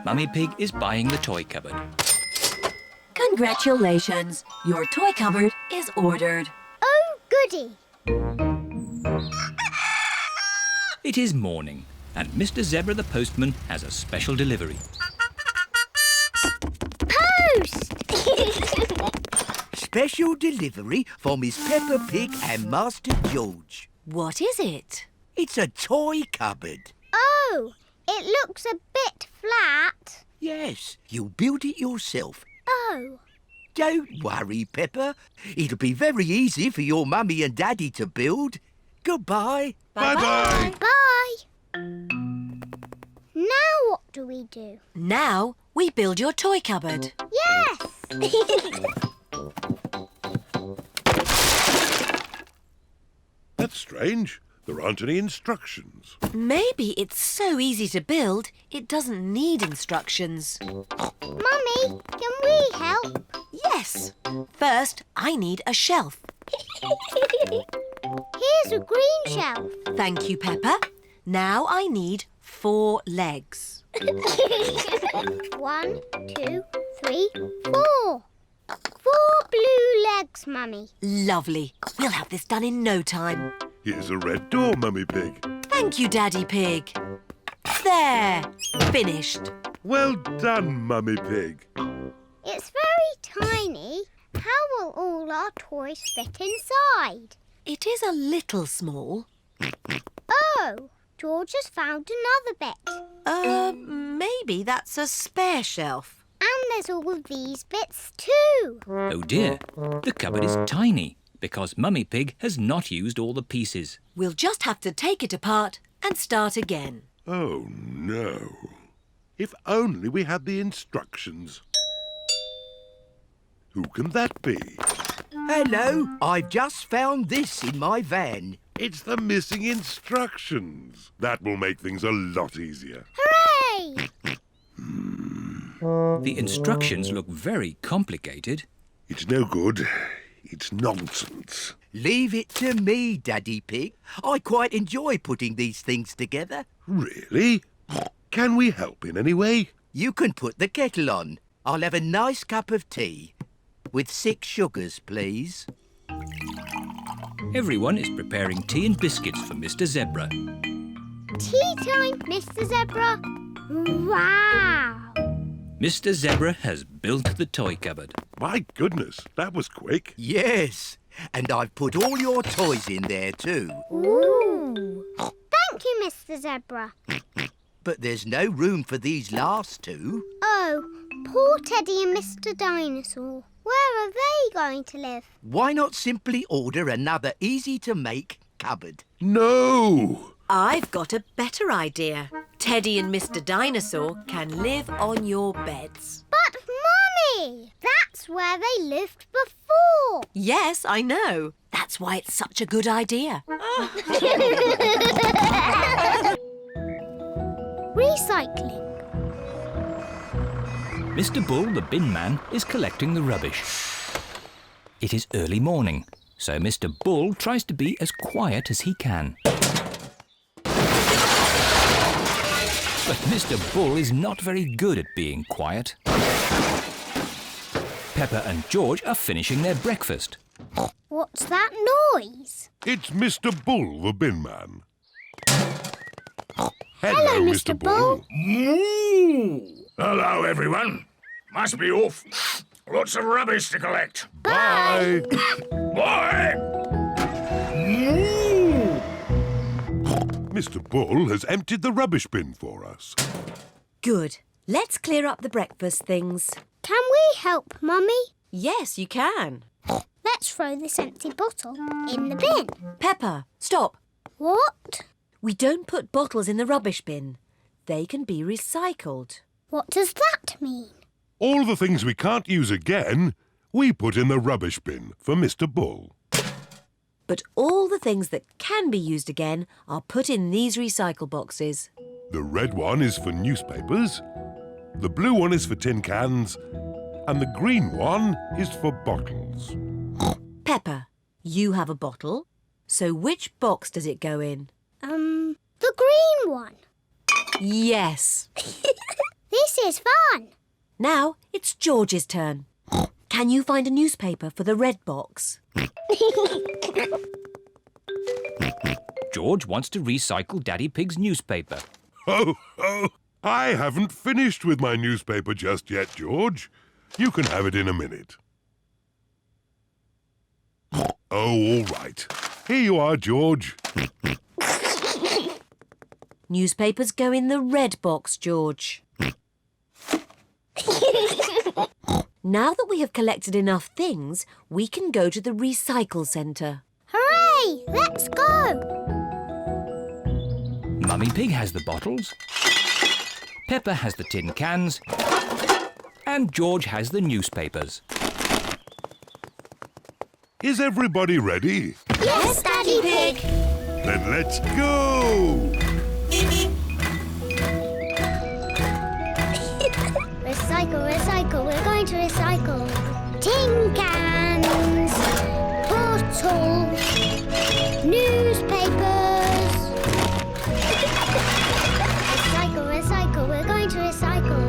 Mummy Pig is buying the toy cupboard. Congratulations! Your toy cupboard is ordered. Oh, goody. It is morning, and Mr. Zebra the postman has a special delivery. Post! Special delivery for Miss Peppa Pig and Master George. What is it? It's a toy cupboard. Oh, it looks a bit flat. Yes, you built it yourself. Oh. Don't worry, Peppa. It'll be very easy for your mummy and daddy to build. Goodbye. Bye-bye. Bye. Now what do we do? Now we build your toy cupboard. Yes! That's strange. There aren't any instructions. Maybe it's so easy to build, it doesn't need instructions. Mummy, can we help? Yes. First, I need a shelf. Here's a green shelf. Thank you, Peppa. Now I need 4 legs. 1, 2, 3, 4. 4 blue legs, Mummy. Lovely. We'll have this done in no time. Here's a red door, Mummy Pig. Thank you, Daddy Pig. There. Finished. Well done, Mummy Pig. It's very tiny. How will all our toys fit inside? It is a little small. Oh, George has found another bit. Maybe that's a spare shelf. And there's all these bits too. Oh dear, the cupboard is tiny because Mummy Pig has not used all the pieces. We'll just have to take it apart and start again. Oh, no. If only we had the instructions. Who can that be? Hello, I've just found this in my van. It's the missing instructions. That will make things a lot easier. Hooray! The instructions look very complicated. It's no good. It's nonsense. Leave it to me, Daddy Pig. I quite enjoy putting these things together. Really? Can we help in any way? You can put the kettle on. I'll have a nice cup of tea. With 6 sugars, please. Everyone is preparing tea and biscuits for Mr. Zebra. Tea time, Mr. Zebra. Wow! Mr. Zebra has built the toy cupboard. My goodness, that was quick. Yes, and I've put all your toys in there too. Ooh! Thank you, Mr. Zebra. But there's no room for these last 2. Oh, poor Teddy and Mr. Dinosaur. Where are they going to live? Why not simply order another easy-to-make cupboard? No! I've got a better idea. Teddy and Mr. Dinosaur can live on your beds. But, Mummy, that's where they lived before. Yes, I know. That's why it's such a good idea. Recycling. Mr. Bull, the bin man, is collecting the rubbish. It is early morning, so Mr. Bull tries to be as quiet as he can. But Mr. Bull is not very good at being quiet. Peppa and George are finishing their breakfast. What's that noise? It's Mr. Bull, the bin man. Hello, Mr. Bull. Moo! Hello, everyone. Must be off. Lots of rubbish to collect. Bye. Bye. Moo! Mr. Bull has emptied the rubbish bin for us. Good. Let's clear up the breakfast things. Can we help, Mummy? Yes, you can. Let's throw this empty bottle in the bin. Peppa, stop. What? We don't put bottles in the rubbish bin. They can be recycled. What does that mean? All the things we can't use again, we put in the rubbish bin for Mr. Bull. But all the things that can be used again are put in these recycle boxes. The red one is for newspapers, the blue one is for tin cans, and the green one is for bottles. Peppa, you have a bottle. So which box does it go in? The green one. Yes. This is fun. Now it's George's turn. Can you find a newspaper for the red box? George wants to recycle Daddy Pig's newspaper. Oh, I haven't finished with my newspaper just yet, George. You can have it in a minute. Oh, all right. Here you are, George. Newspapers go in the red box, George. Now that we have collected enough things, we can go to the recycle centre. Hooray! Let's go! Mummy Pig has the bottles. Peppa has the tin cans. And George has the newspapers. Is everybody ready? Yes, Daddy Pig! Then let's go! Recycle, recycle, we're going to recycle. Tin cans, bottles, newspapers. Recycle, recycle, we're going to recycle.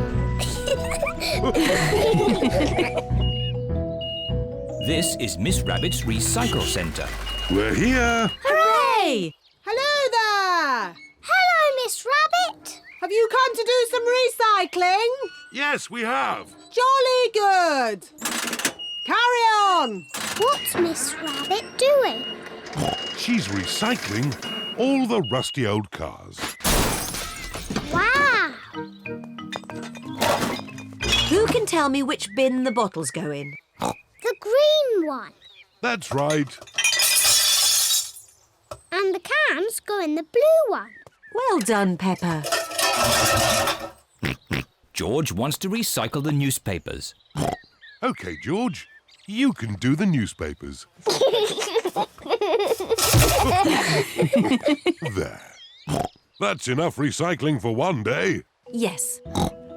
This is Miss Rabbit's recycle centre. We're here! Hooray! Hello there! Hello, Miss Rabbit. Have you come to do some recycling? Yes, we have. Jolly good! Carry on! What's Miss Rabbit doing? She's recycling all the rusty old cars. Wow! Who can tell me which bin the bottles go in? The green one. That's right. And the cans go in the blue one. Well done, Peppa. George wants to recycle the newspapers. OK, George, you can do the newspapers. There. That's enough recycling for one day. Yes.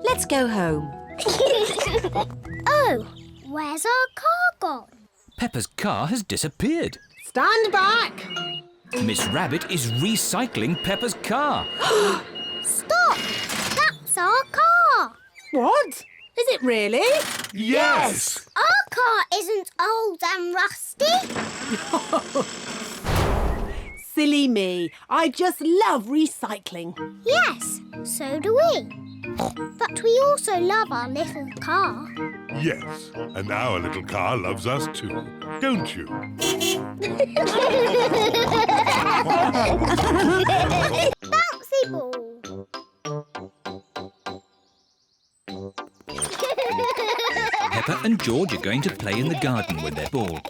Let's go home. Oh, where's our car gone? Peppa's car has disappeared. Stand back! Miss Rabbit is recycling Peppa's car. Stop! That's our car. What? Is it really? Yes! Our car isn't old and rusty. Silly me. I just love recycling. Yes, so do we. But we also love our little car. Yes, and our little car loves us too, don't you? Bouncy ball. Peppa and George are going to play in the garden with their ball.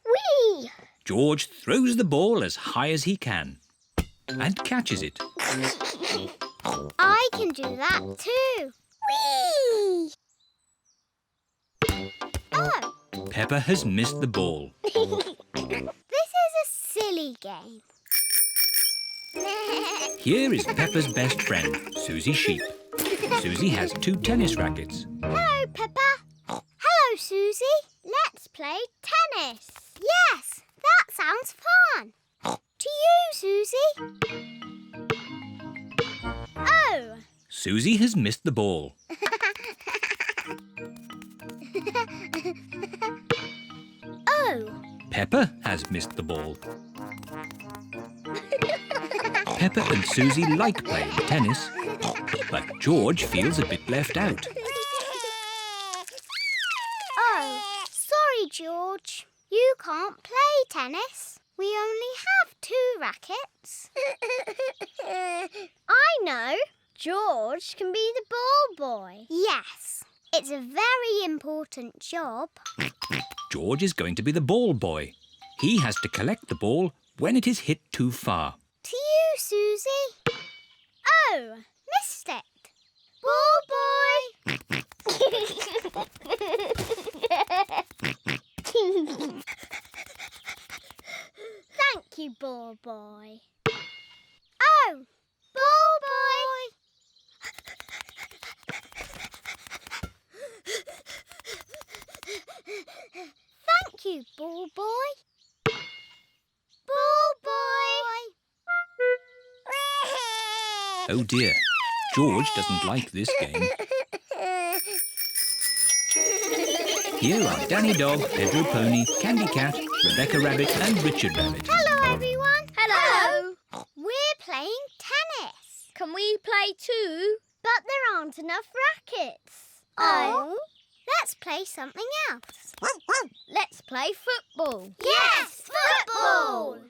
Whee! George throws the ball as high as he can and catches it. I can do that too. Whee! Oh, Peppa has missed the ball. this is a silly game. Here is Peppa's best friend, Suzy Sheep. Suzy has 2 tennis rackets. Hello, Peppa. Hello, Suzy. Let's play tennis. Yes, that sounds fun. To you, Suzy. Oh. Suzy has missed the ball. Oh. Peppa has missed the ball. Peppa and Suzy like playing tennis, but George feels a bit left out. Oh, sorry, George. You can't play tennis. We only have 2 rackets. I know. George can be the ball boy. Yes, it's a very important job. George is going to be the ball boy. He has to collect the ball when it is hit too far. To you, Suzy. Oh, missed it. Ball boy. Thank you, ball boy. Oh, ball boy. Thank you, ball boy. Ball boy. Oh dear, George doesn't like this game. Here are Danny Dog, Pedro Pony, Candy Cat, Rebecca Rabbit and Richard Rabbit. Hello, everyone. Hello. We're playing tennis. Can we play too? But there aren't enough rackets. Oh. Let's play something else. Let's play football. Yes, football.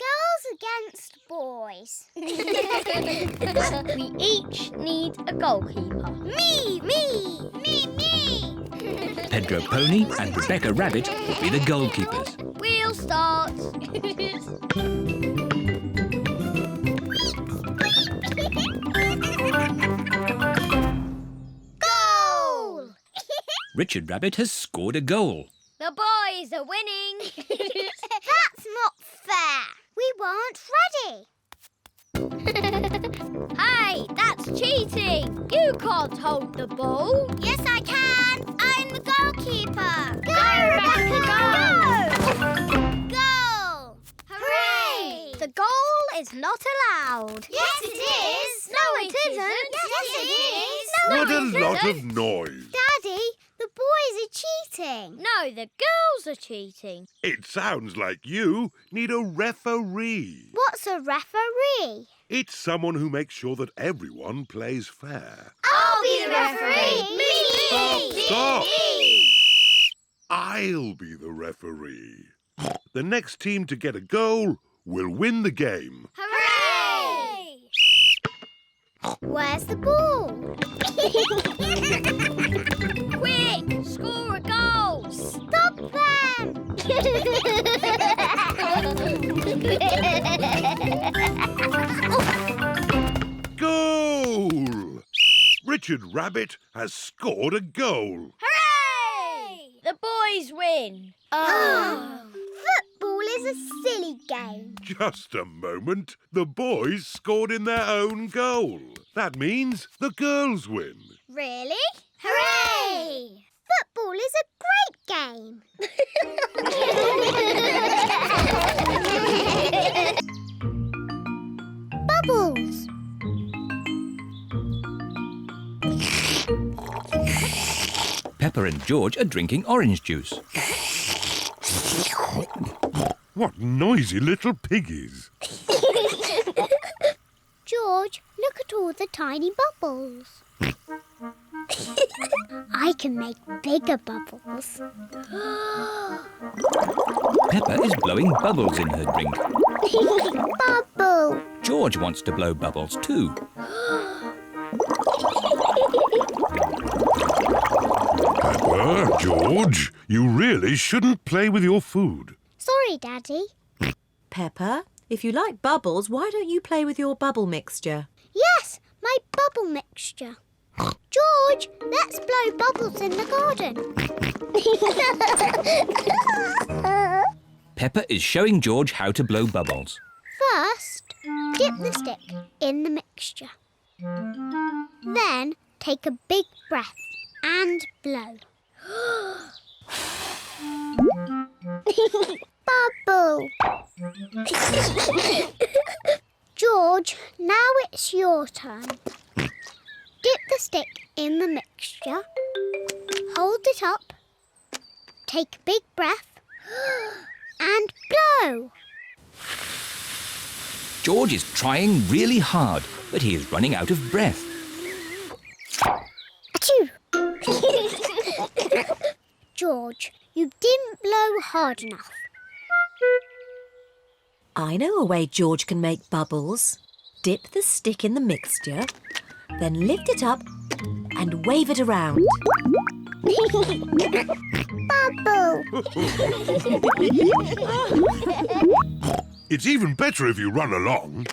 Girls against boys. We each need a goalkeeper. Me! Pedro Pony and Rebecca Rabbit will be the goalkeepers. We'll start. Goal! Richard Rabbit has scored a goal. The boys are winning. That's not fair. We weren't ready. Hey, that's cheating. You can't hold the ball. Yes, I can. I'm the goalkeeper. Go, Rebecca, go! Goal! Hooray! The goal is not allowed. Yes, it is. No, it isn't. Yes, it is. What a lot of noise. Daddy, the boys are cheating. No, the girls are cheating. It sounds like you need a referee. What's a referee? It's someone who makes sure that everyone plays fair. I'll be the referee. Me! Stop! I'll be the referee. The next team to get a goal will win the game. Hooray! Where's the ball? Quick, score a goal. Stop them! Goal! Richard Rabbit has scored a goal. Hooray! The boys win. Oh. Football is a silly game. Just a moment. The boys scored in their own goal. That means the girls win. Really? Hooray! Football is a great game. Bubbles. Peppa and George are drinking orange juice. What noisy little piggies. George, look at all the tiny bubbles. I can make bigger bubbles. Peppa is blowing bubbles in her drink. Bubble. George wants to blow bubbles too. Peppa, George, you really shouldn't play with your food. Sorry, Daddy. Peppa, if you like bubbles, why don't you play with your bubble mixture? Yes, my bubble mixture. George, let's blow bubbles in the garden. Peppa is showing George how to blow bubbles. First, dip the stick in the mixture. Then take a big breath and blow. Bubble. George, now it's your turn. Dip the stick in the mixture. Hold it up. Take a big breath and blow. George is trying really hard, but he is running out of breath. Achoo! George, you didn't blow hard enough. I know a way George can make bubbles. Dip the stick in the mixture, then lift it up and wave it around. Bubble! It's even better if you run along.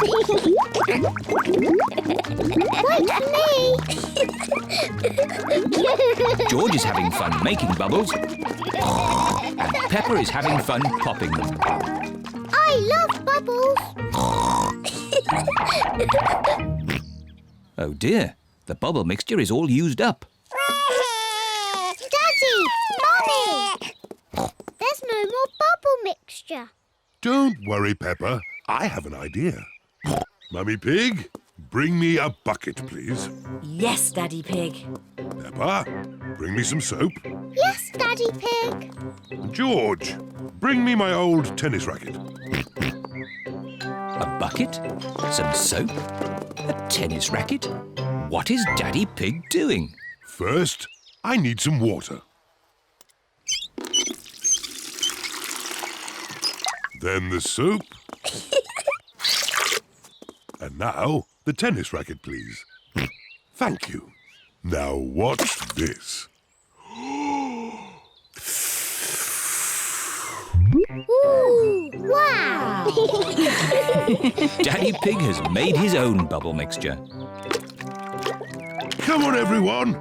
Wait for me! George is having fun making bubbles, and Peppa is having fun popping them. I love bubbles! Oh dear, the bubble mixture is all used up. Daddy! Mommy! There's no more bubble mixture. Don't worry, Peppa. I have an idea. Mummy Pig, bring me a bucket, please. Yes, Daddy Pig. Peppa, bring me some soap. Yes, Daddy Pig. George, bring me my old tennis racket. A bucket? Some soap? A tennis racket? What is Daddy Pig doing? First, I need some water. Then the soup. And now, the tennis racket, please. Thank you. Now watch this. Ooh, wow! Daddy Pig has made his own bubble mixture. Come on, everyone.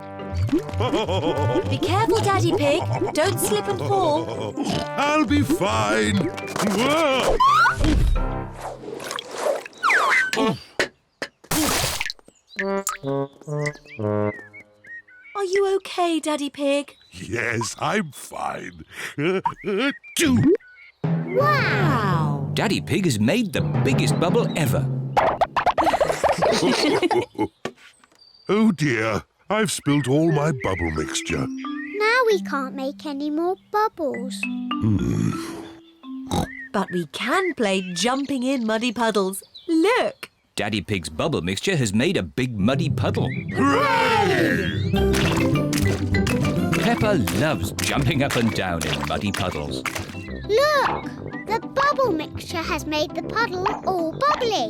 Be careful, Daddy Pig. Don't slip and fall. I'll be fine. Whoa! Are you okay, Daddy Pig? Yes, I'm fine. Wow! Daddy Pig has made the biggest bubble ever. Oh dear, I've spilt all my bubble mixture. Now we can't make any more bubbles. But we can play jumping in muddy puddles. Look! Daddy Pig's bubble mixture has made a big muddy puddle. Hooray! Peppa loves jumping up and down in muddy puddles. Look! The bubble mixture has made the puddle all bubbly.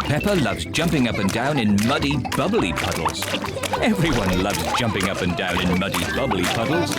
Peppa loves jumping up and down in muddy, bubbly puddles. Everyone loves jumping up and down in muddy, bubbly puddles.